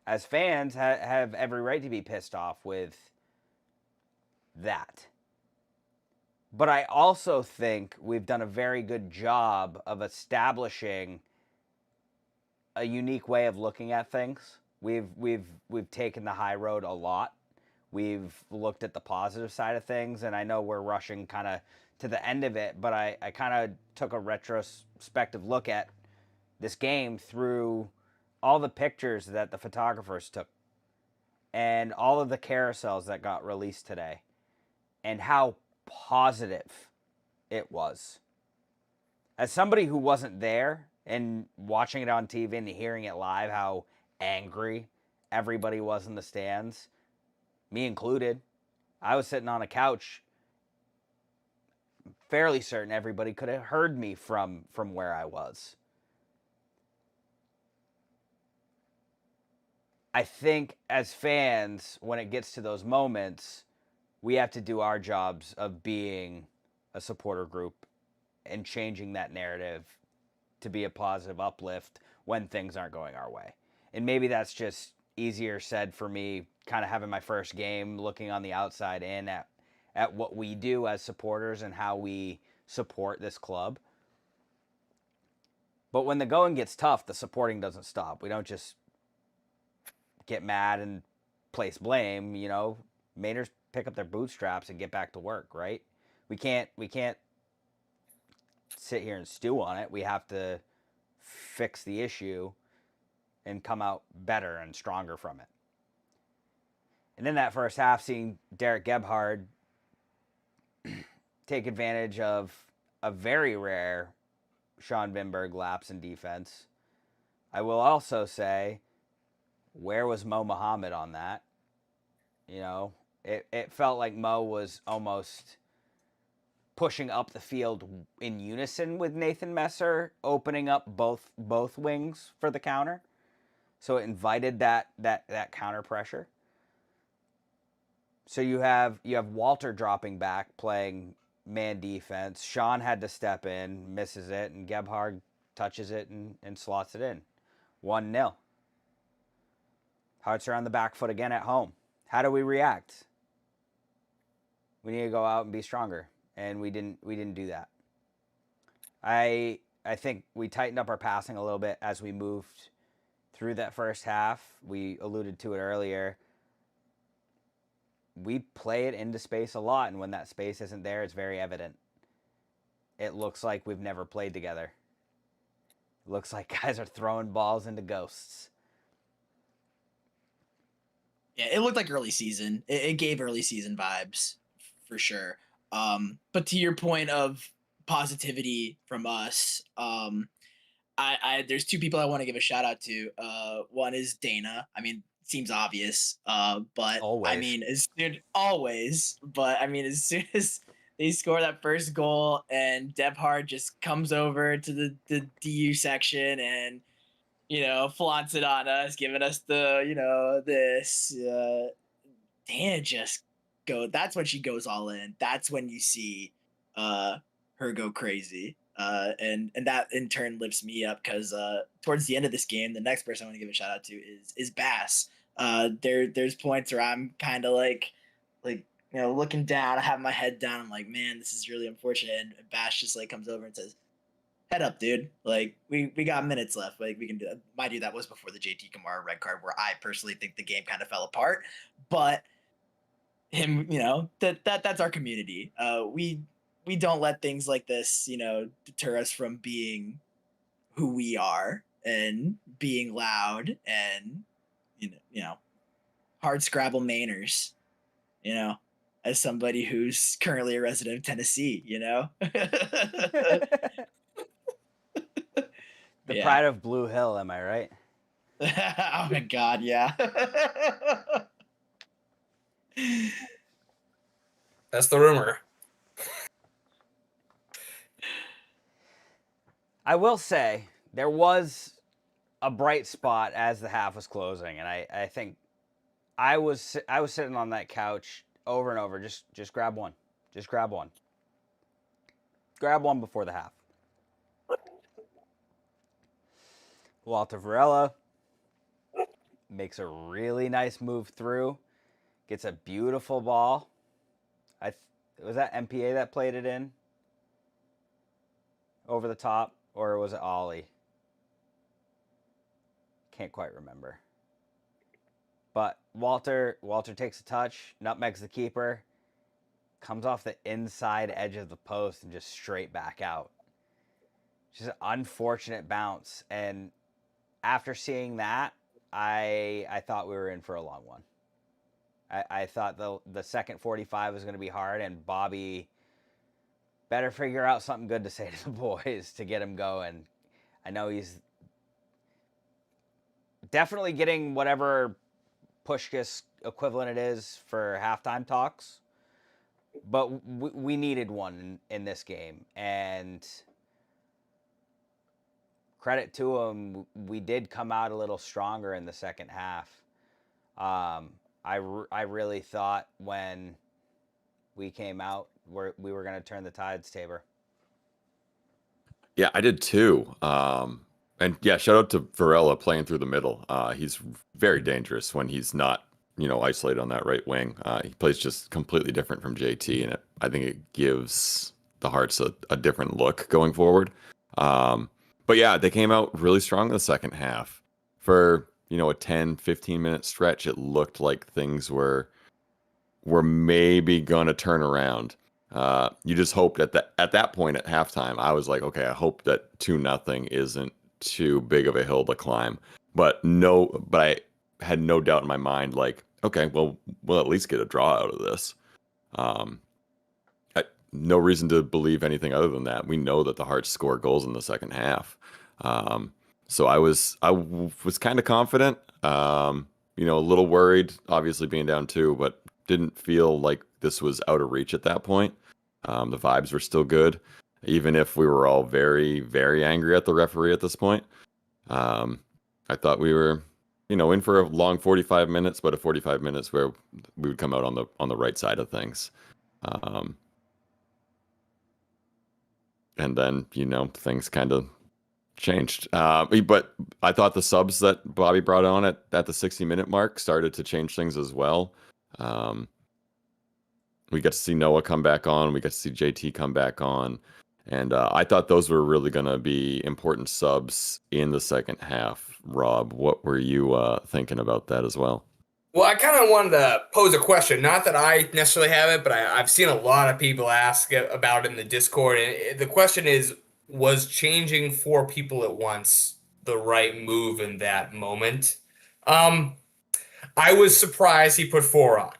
as fans have every right to be pissed off with that. But I also think we've done a very good job of establishing a unique way of looking at things. We've taken the high road a lot. We've looked at the positive side of things, and I know we're rushing kind of to the end of it, but I kind of took a retrospective look at this game through all the pictures that the photographers took and all of the carousels that got released today and how positive it was. As somebody who wasn't there and watching it on TV and hearing it live, how angry everybody was in the stands, me included. I was sitting on a couch, fairly certain everybody could have heard me from where I was. I think as fans, when it gets to those moments, we have to do our jobs of being a supporter group and changing that narrative to be a positive uplift when things aren't going our way. And maybe that's just easier said for me, kind of having my first game, looking on the outside in at what we do as supporters and how we support this club. But when the going gets tough, the supporting doesn't stop. We don't just get mad and place blame. Mainers pick up their bootstraps and get back to work, right? We can't sit here and stew on it. We have to fix the issue and come out better and stronger from it. And in that first half, seeing Derek Gebhard take advantage of a very rare Sean Vinberg lapse in defense. I will also say, where was Mo Muhammad on that? You know, it felt like Mo was almost pushing up the field in unison with Nathan Messer, opening up both wings for the counter. So it invited that counter pressure. So you have Walter dropping back, playing man defense. Sean had to step in, misses it, and Gebhard touches it and slots it in. 1-0. Hearts are on the back foot again at home. How do we react? We need to go out and be stronger, and we didn't do that. I think we tightened up our passing a little bit as we moved through that first half. We alluded to it earlier. We play it into space a lot, and when that space isn't there, it's very evident. It looks like we've never played together. It looks like guys are throwing balls into ghosts. Yeah, it looked like early season. It gave early season vibes for sure. But to your point of positivity from us, I there's two people I want to give a shout out to. One is Dana. I mean, seems obvious, but Always. I mean, as soon as they score that first goal and Gebhard just comes over to the DU section and, you know, flaunts it on us, giving us the, you know, this, Dana just that's when she goes all in. That's when you see her go crazy. And that in turn lifts me up because towards the end of this game, the next person I want to give a shout out to is Bass. There's points where I'm kind of like you know, looking down, I have my head down. I'm like, man, this is really unfortunate. And Bass just like comes over and says, "Head up, dude. Like we got minutes left. Like we can do that." Mind you, that was before the JT Kamara red card, where I personally think the game kind of fell apart. But him, you know, that's our community. We don't let things like this, you know, deter us from being who we are and being loud and you know, hard scrabble Mainers, you know, as somebody who's currently a resident of Tennessee, you know. The Yeah. pride of Blue Hill, am I right? Oh my God, yeah. That's the rumor. I will say there was a bright spot as the half was closing, and I think I was sitting on that couch over and over. Just grab one. Just grab one. Grab one before the half. Walter Varela makes a really nice move through. Gets a beautiful ball. Was that MPA that played it in? Over the top? Or was it Ollie? Can't quite remember. But Walter takes a touch, nutmegs the keeper, comes off the inside edge of the post and just straight back out. Just an unfortunate bounce. And after seeing that, I thought we were in for a long one. I thought the second 45 was going to be hard, and Bobby better figure out something good to say to the boys to get him going. I know he's definitely getting whatever Pushkas equivalent it is for halftime talks, but we needed one in this game, and credit to him, we did come out a little stronger in the second half. I really thought when we came out, we were going to turn the tides, Tabor. Yeah, I did too. And yeah, shout out to Varela playing through the middle. He's very dangerous when he's not, you know, isolated on that right wing. He plays just completely different from JT, and I think it gives the Hearts a different look going forward. But yeah, they came out really strong in the second half. For, you know, a 10, 15-minute stretch, it looked like things were were maybe gonna turn around. You just hoped at that point at halftime, I was like, okay, I hope that 2-0 isn't too big of a hill to climb. But I had no doubt in my mind, like, okay, well, we'll at least get a draw out of this. Um, no reason to believe anything other than that. We know that the Hearts score goals in the second half. So I was kind of confident. A little worried, obviously being down 2, but didn't feel like this was out of reach at that point. The vibes were still good, even if we were all very, very angry at the referee at this point. I thought we were, in for a long 45 minutes, but a 45 minutes where we would come out on the right side of things. And then, things kind of changed. But I thought the subs that Bobby brought on at the 60-minute mark started to change things as well. We got to see Noah come back on. We got to see JT come back on. And I thought those were really going to be important subs in the second half. Rob, what were you thinking about that as well? Well, I kind of wanted to pose a question. Not that I necessarily have it, but I've seen a lot of people ask about it in the Discord. And the question is, was changing 4 people at once the right move in that moment? I was surprised he put 4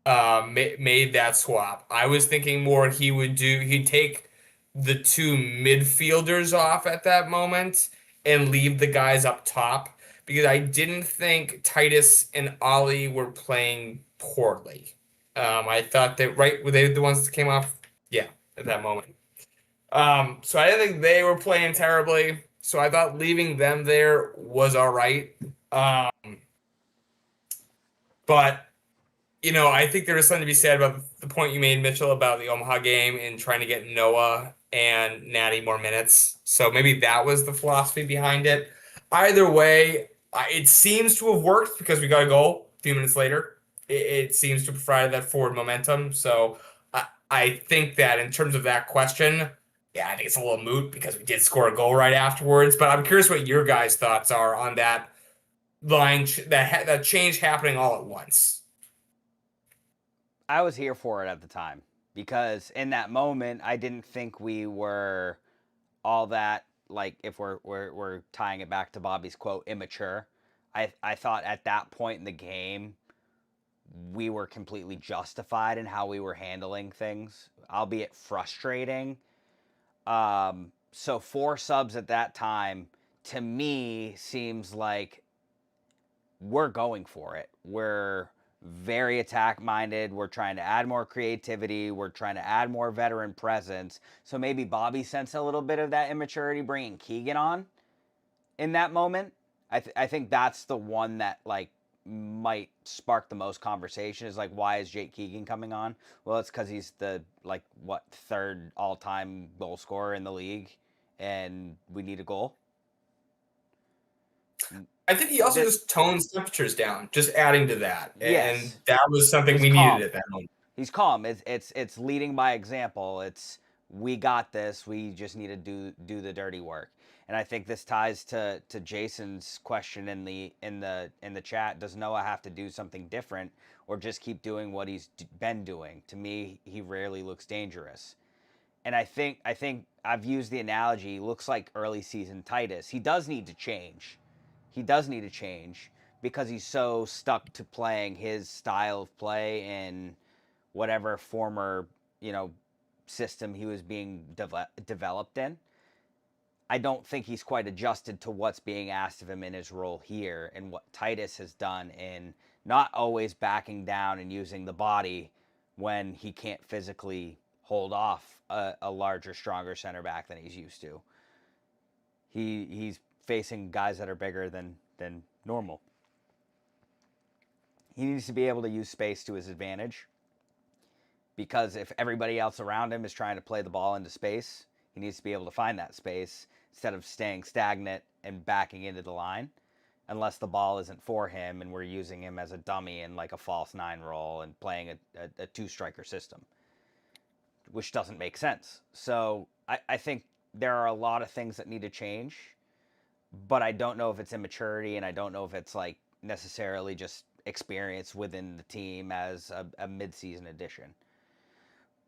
on, made that swap. I was thinking more he'd take the 2 midfielders off at that moment and leave the guys up top, because I didn't think Titus and Ollie were playing poorly. I thought that were they the ones that came off? Yeah, at that moment. So I didn't think they were playing terribly. So I thought leaving them there was all right. But I think there is something to be said about the point you made, Mitchell, about the Omaha game and trying to get Noah and Natty more minutes. So maybe that was the philosophy behind it. Either way, it seems to have worked because we got a goal a few minutes later. It seems to provide that forward momentum. So I think that in terms of that question, yeah, I think it's a little moot because we did score a goal right afterwards. But I'm curious what your guys' thoughts are on that line, that change happening all at once. I was here for it at the time because in that moment, I didn't think we were all that, like, if we're tying it back to Bobby's quote, immature. I thought at that point in the game, we were completely justified in how we were handling things, albeit frustrating. So 4 subs at that time, to me, seems like we're going for it. We're very attack-minded. We're trying to add more creativity. We're trying to add more veteran presence. So maybe Bobby sensed a little bit of that immaturity bringing Keegan on in that moment. I think that's the one that, like, might spark the most conversation is, like, why is Jake Keegan coming on? Well, it's because he's the, like, 3rd all-time goal scorer in the league, and we need a goal. I think he also just tones temperatures down, just adding to that. Yes. And that was something we needed at that moment. He's calm. It's leading by example. It's, we got this. We just need to do the dirty work. And I think this ties to Jason's question in the chat. Does Noah have to do something different or just keep doing what he's been doing? To me, he rarely looks dangerous. And I think I've used the analogy. He looks like early season Titus. He does need to change. Because he's so stuck to playing his style of play in whatever former, system he was being developed in. I don't think he's quite adjusted to what's being asked of him in his role here and what Titus has done in not always backing down and using the body when he can't physically hold off a larger, stronger center back than he's used to. He's facing guys that are bigger than normal. He needs to be able to use space to his advantage, because if everybody else around him is trying to play the ball into space, he needs to be able to find that space instead of staying stagnant and backing into the line, unless the ball isn't for him and we're using him as a dummy in like a false 9 role and playing a 2-striker system, which doesn't make sense. So I think there are a lot of things that need to change, but I don't know if it's immaturity, and I don't know if it's like necessarily just experience within the team as a midseason addition.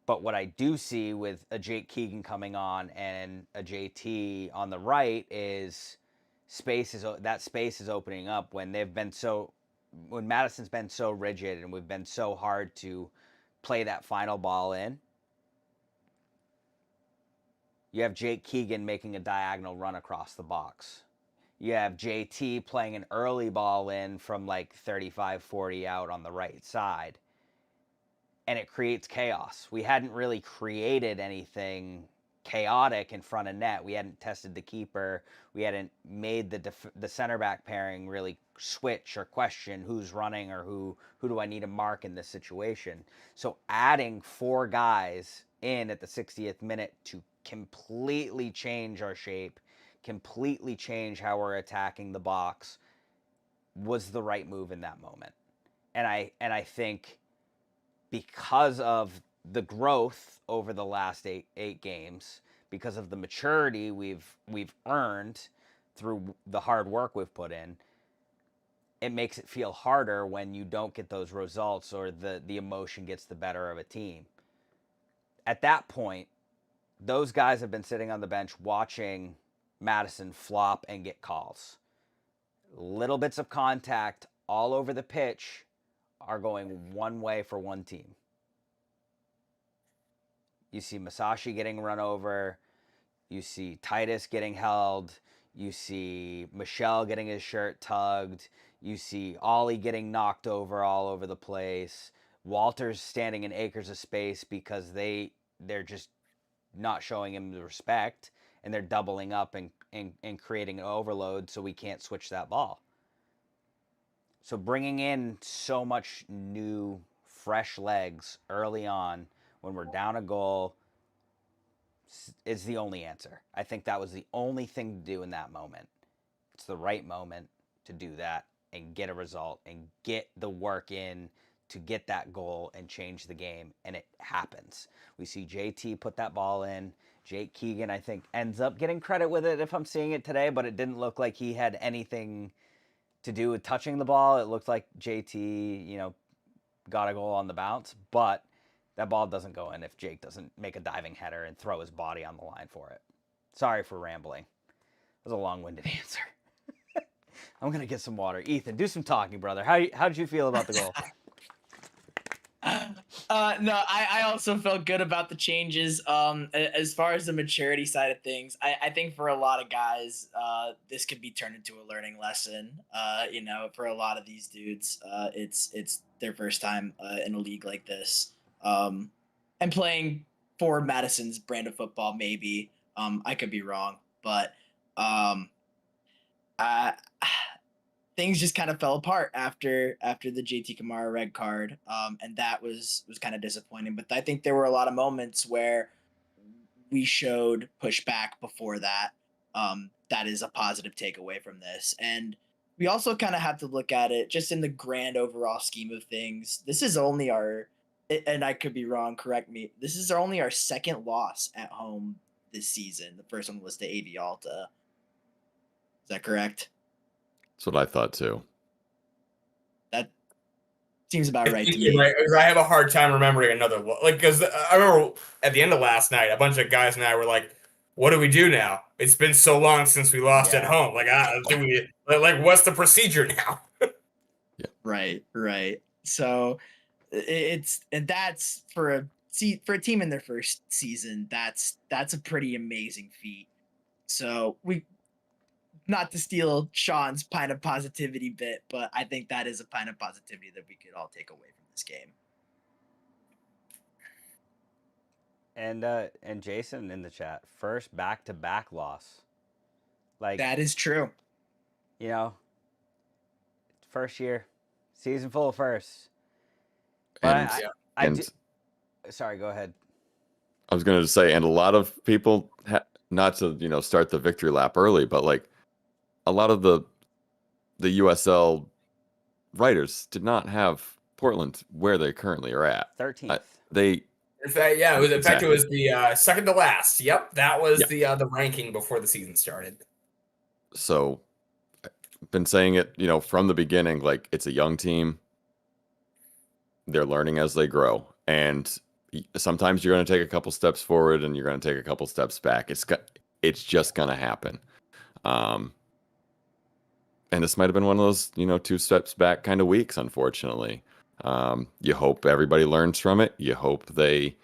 But what I do see with a Jake Keegan coming on and a JT on the right is space is opening up when Madison's been so rigid and we've been so hard to play that final ball in. You have Jake Keegan making a diagonal run across the box. You have JT playing an early ball in from like 35, 40 out on the right side. And it creates chaos. We hadn't really created anything chaotic in front of net. We hadn't tested the keeper. We hadn't made the center back pairing really switch or question who's running or who do I need to mark in this situation. So adding 4 guys in at the 60th minute to completely change our shape, completely change how we're attacking the box was the right move in that moment. And I think because of the growth over the last eight games, because of the maturity we've earned through the hard work we've put in, it makes it feel harder when you don't get those results or the emotion gets the better of a team. At that point, those guys have been sitting on the bench watching Madison flop and get calls. Little bits of contact all over the pitch are going one way for one team. You see Masashi getting run over. You see Titus getting held. You see Michelle getting his shirt tugged. You see Ollie getting knocked over all over the place. Walter's standing in acres of space because they're just not showing him the respect, and they're doubling up and creating an overload so we can't switch that ball. So bringing in so much new, fresh legs early on when we're down a goal is the only answer. I think that was the only thing to do in that moment. It's the right moment to do that and get a result and get the work in to get that goal and change the game, and it happens. We see JT put that ball in. Jake Keegan, I think, ends up getting credit with it if I'm seeing it today, but it didn't look like he had anything to do with touching the ball. It looked like JT, got a goal on the bounce, but that ball doesn't go in if Jake doesn't make a diving header and throw his body on the line for it. Sorry for rambling. That was a long-winded answer. I'm going to get some water. Ethan, do some talking, brother. How did you feel about the goal? No, I also felt good about the changes. As far as the maturity side of things, I think for a lot of guys, this could be turned into a learning lesson. For a lot of these dudes, it's their first time in a league like this, and playing for Madison's brand of football. Maybe I could be wrong, but things just kind of fell apart after the JT Kamara red card, and that was kind of disappointing. But I think there were a lot of moments where we showed pushback before that. That is a positive takeaway from this, and we also kind of have to look at it just in the grand overall scheme of things. This is only and I could be wrong, correct me. This is only our second loss at home this season. The first one was to AV Alta. Is that correct? That's what I thought too. That seems about right to me. Right, because I have a hard time remembering another one. Because I remember at the end of last night, a bunch of guys and I were like, "What do we do now? It's been so long since we lost at home. What's the procedure now?" Yeah. Right. So that's for a team in their first season. That's a pretty amazing feat. So not to steal Sean's pint of positivity bit, but I think that is a pint of positivity that we could all take away from this game. And Jason in the chat, first back-to-back loss. Like, that is true. First year, season full of firsts. And, sorry, go ahead. I was going to say, and a lot of people, not to start the victory lap early, but like a lot of the USL writers did not have Portland where they currently are at. 13th. In fact, it was the second to last. Yep, that was the ranking before the season started. So been saying it, from the beginning, like it's a young team. They're learning as they grow. And sometimes you're going to take a couple steps forward and you're going to take a couple steps back. It's just going to happen. And this might have been one of those, 2 steps back kind of weeks, unfortunately. You hope everybody learns from it. You hope they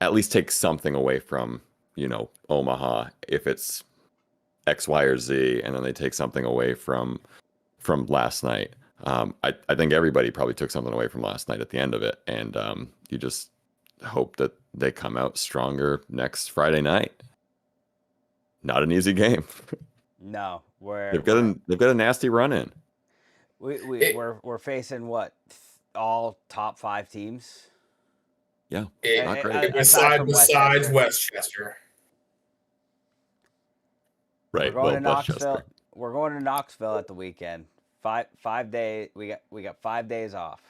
at least take something away from, Omaha, if it's X, Y, or Z, and then they take something away from last night. I think everybody probably took something away from last night at the end of it, and you just hope that they come out stronger next Friday night. Not an easy game. No, They've got a nasty run in. We're facing what, all top 5 teams. Yeah, Not great. Besides Westchester. Right. We're going to Westchester. Knoxville. We're going to Knoxville at the weekend. 5 days. We got 5 days off.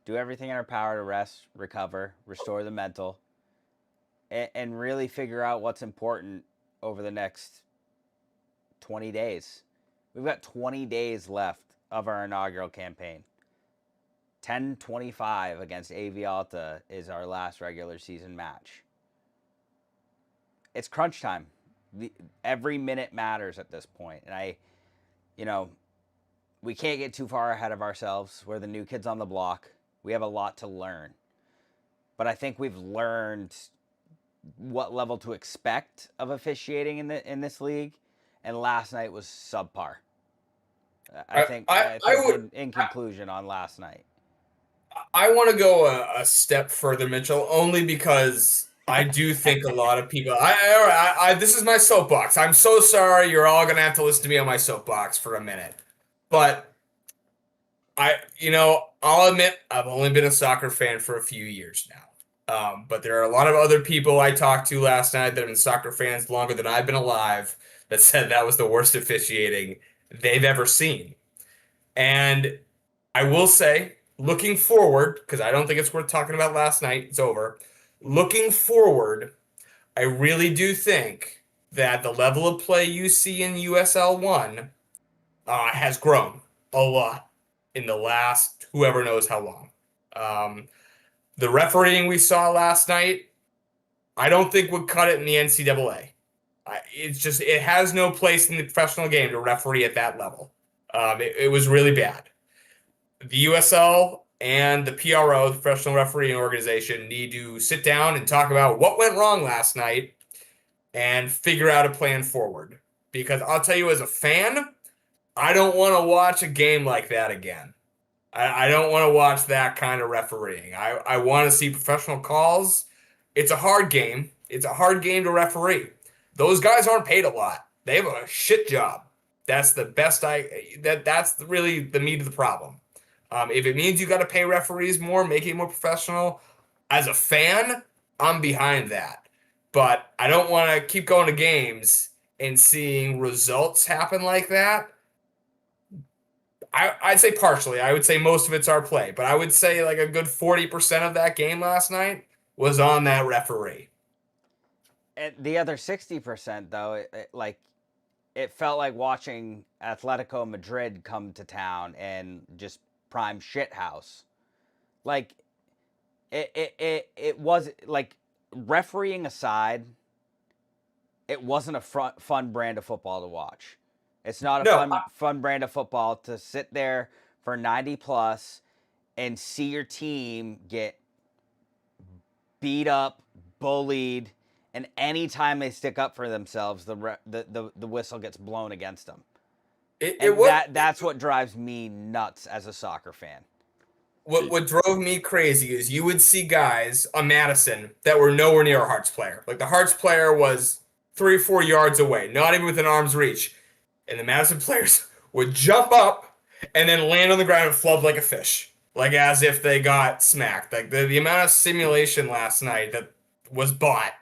Do everything in our power to rest, recover, restore the mental, and really figure out what's important over the next 20 days. We've got 20 days left of our inaugural campaign. 10-25 against AV Alta is our last regular season match. It's crunch time. Every minute matters at this point. And we can't get too far ahead of ourselves. We're the new kids on the block. We have a lot to learn. But I think we've learned what level to expect of officiating in this league. And last night was subpar. I think in conclusion on last night. I want to go a step further, Mitchell, only because I do think a lot of people. This is my soapbox. I'm so sorry. You're all gonna have to listen to me on my soapbox for a minute, but I'll admit I've only been a soccer fan for a few years now. But there are a lot of other people I talked to last night that have been soccer fans longer than I've been alive that said that was the worst officiating they've ever seen. And I will say, looking forward, because I don't think it's worth talking about last night, it's over. Looking forward, I really do think that the level of play you see in USL 1 has grown a lot in the last whoever knows how long. The refereeing we saw last night, I don't think would cut it in the NCAA. It has no place in the professional game to referee at that level. It was really bad. The USL and the PRO, the Professional Refereeing Organization, need to sit down and talk about what went wrong last night and figure out a plan forward. Because I'll tell you, as a fan, I don't want to watch a game like that again. I don't want to watch that kind of refereeing. I want to see professional calls. It's a hard game. It's a hard game to referee. Those guys aren't paid a lot. They have a shit job. That's the best that's really the meat of the problem. If it means you got to pay referees more, make it more professional, as a fan, I'm behind that. But I don't want to keep going to games and seeing results happen like that. I'd say partially. I would say most of it's our play. But I would say like a good 40% of that game last night was on that referee. And the other 60%, though, it felt like watching Atletico Madrid come to town and just prime shit house. Like it was like, refereeing aside, it wasn't a fun brand of football to watch. It's not a fun brand of football to sit there for 90 plus and see your team get beat up, bullied, and anytime they stick up for themselves, the whistle gets blown against them. That's what drives me nuts as a soccer fan. What drove me crazy is you would see guys on Madison that were nowhere near a Hearts player. Like the Hearts player was 3 or 4 yards away, not even within arm's reach. And the Madison players would jump up and then land on the ground and flub like a fish. Like as if they got smacked. Like the amount of simulation last night that was bought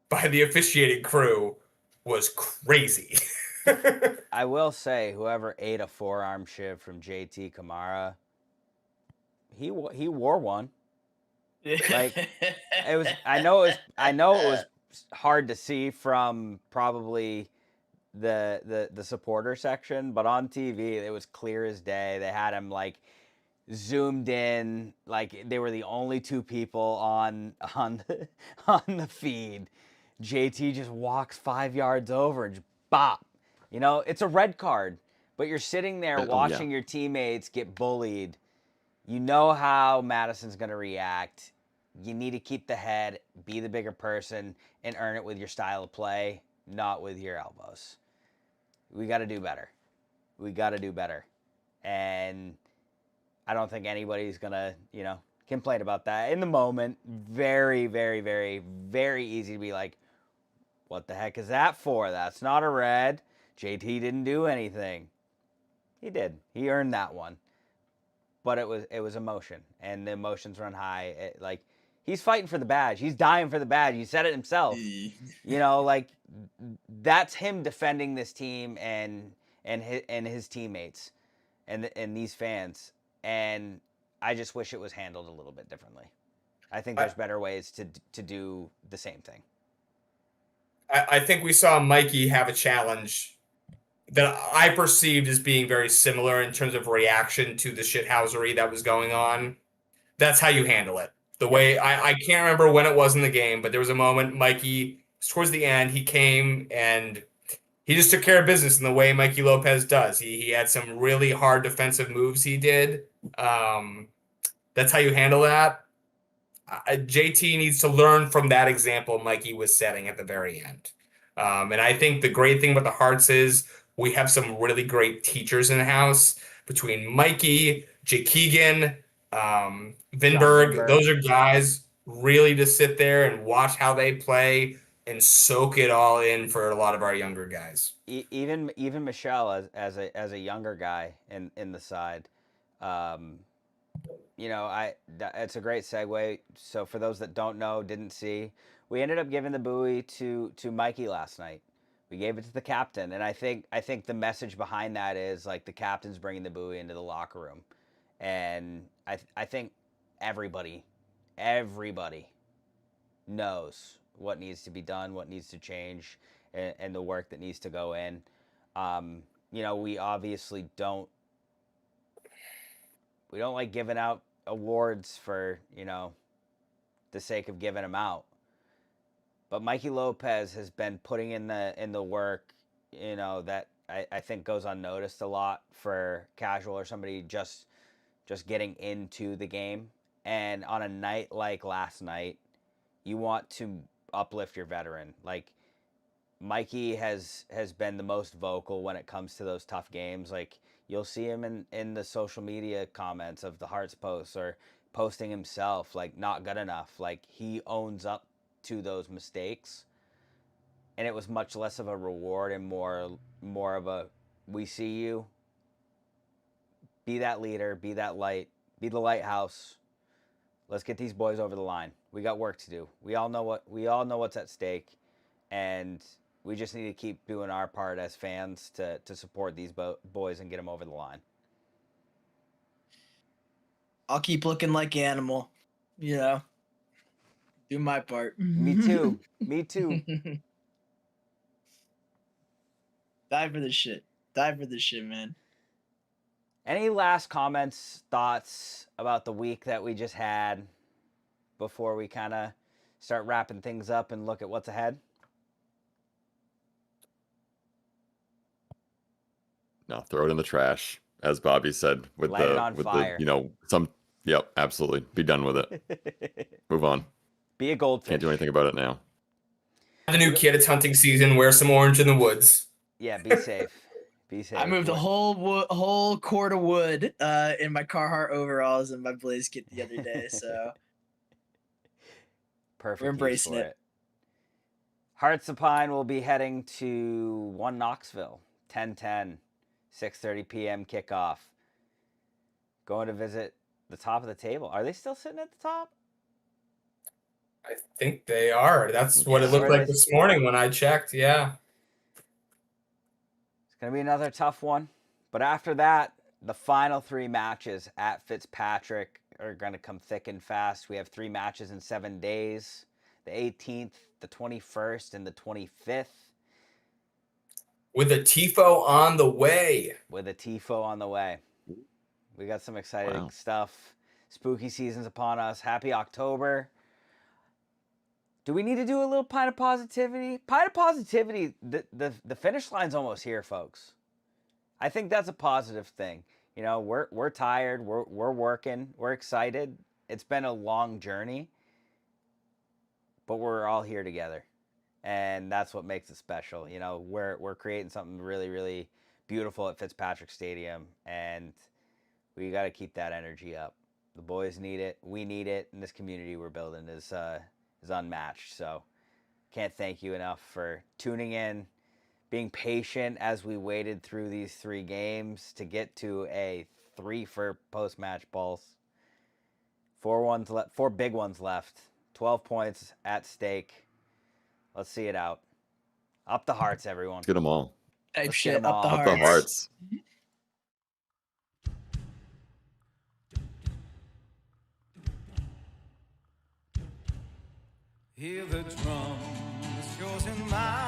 by the officiating crew was crazy. I will say, whoever ate a forearm shiv from JT Kamara, he wore one. Like it was. I know it was hard to see from probably the supporter section, but on TV it was clear as day. They had him like zoomed in, like they were the only two people on the, on the feed. JT just walks 5 yards over and just bop. You know, it's a red card, but you're sitting there watching your teammates get bullied. You know how Madison's going to react. You need to keep the head, be the bigger person, and earn it with your style of play, not with your elbows. We got to do better. We got to do better. And I don't think anybody's going to, you know, complain about that. In the moment, very, very, very, very easy to be like, what the heck is that for? That's not a red. JT didn't do anything. He did. He earned that one. But it was emotion, and the emotions run high. Like, he's fighting for the badge. He's dying for the badge. He said it himself. You know, like, that's him defending this team and his teammates and these fans. And I just wish it was handled a little bit differently. I think there's better ways to do the same thing. I think we saw Mikey have a challenge that I perceived as being very similar in terms of reaction to the shithousery that was going on. That's how you handle it. The way I can't remember when it was in the game, but there was a moment Mikey, towards the end, he came and he just took care of business in the way Mikey Lopez does. He had some really hard defensive moves he did. That's how you handle that. JT needs to learn from that example Mikey was setting at the very end. And I think the great thing about the Hearts is we have some really great teachers in the house between Mikey, Jake Keegan, Vinberg. Those are guys really to sit there and watch how they play and soak it all in for a lot of our younger guys. Even Michelle as a younger guy in the side. You know, it's a great segue. So for those that don't know, didn't see, we ended up giving the buoy to Mikey last night. We gave it to the captain, and I think the message behind that is like the captain's bringing the buoy into the locker room, and I think everybody knows what needs to be done, what needs to change, and the work that needs to go in. You know, we obviously don't like giving out awards for, you know, the sake of giving them out. But Mikey Lopez has been putting in the work, you know, that I think goes unnoticed a lot for casual or somebody just getting into the game. And on a night like last night, you want to uplift your veteran. Like, Mikey has been the most vocal when it comes to those tough games. Like, you'll see him in the social media comments of the Hearts posts or posting himself, like, not good enough. Like, he owns up to those mistakes. And it was much less of a reward and more of a, we see you. Be that leader, be that light, be the lighthouse. Let's get these boys over the line. We got work to do. We all know what's at stake, and we just need to keep doing our part as fans to support these boys and get them over the line. I'll keep looking like Animal, you know. Do my part. Me too. Me too. Die for this shit. Die for this shit, man. Any last comments, thoughts about the week that we just had before we kind of start wrapping things up and look at what's ahead? No, throw it in the trash, as Bobby said, with fire. the, you know, yep, absolutely. Be done with it. Move on. Be a goldfish. Can't do anything about it now. The new kid, it's hunting season. Wear some orange in the woods. Yeah, be safe. Be safe. I moved a whole cord of wood in my Carhartt overalls and my Blaze kit the other day, so perfect. We're embracing it. Hearts of Pine will be heading to 1 Knoxville, 10:10, 6:30 p.m. kickoff. Going to visit the top of the table. Are they still sitting at the top? I think they are. That's what it looked like this morning when I checked. Yeah. It's going to be another tough one. But after that, the final 3 matches at Fitzpatrick are going to come thick and fast. We have 3 matches in 7 days. The 18th, the 21st, and the 25th. with a tifo on the way. With a tifo on the way. We got some exciting Wow. stuff. Spooky season's upon us. Happy October. Do we need to do a little pint of positivity? Pint of positivity, the finish line's almost here, folks. I think that's a positive thing. You know, we're tired, we're working, we're excited. It's been a long journey, but we're all here together. And that's what makes it special. You know, we're creating something really, really beautiful at Fitzpatrick Stadium, and we got to keep that energy up. The boys need it, we need it, and this community we're building is unmatched. So can't thank you enough for tuning in, being patient as we waited through these 3 games to get to a 3 for post-match balls. 4 big ones left. 12 points at stake. Let's see it out. Up the hearts, everyone. Let's get them all. Type Let's get shit 'em up all. the Up hearts. the hearts. Hear the drums, yours and mine.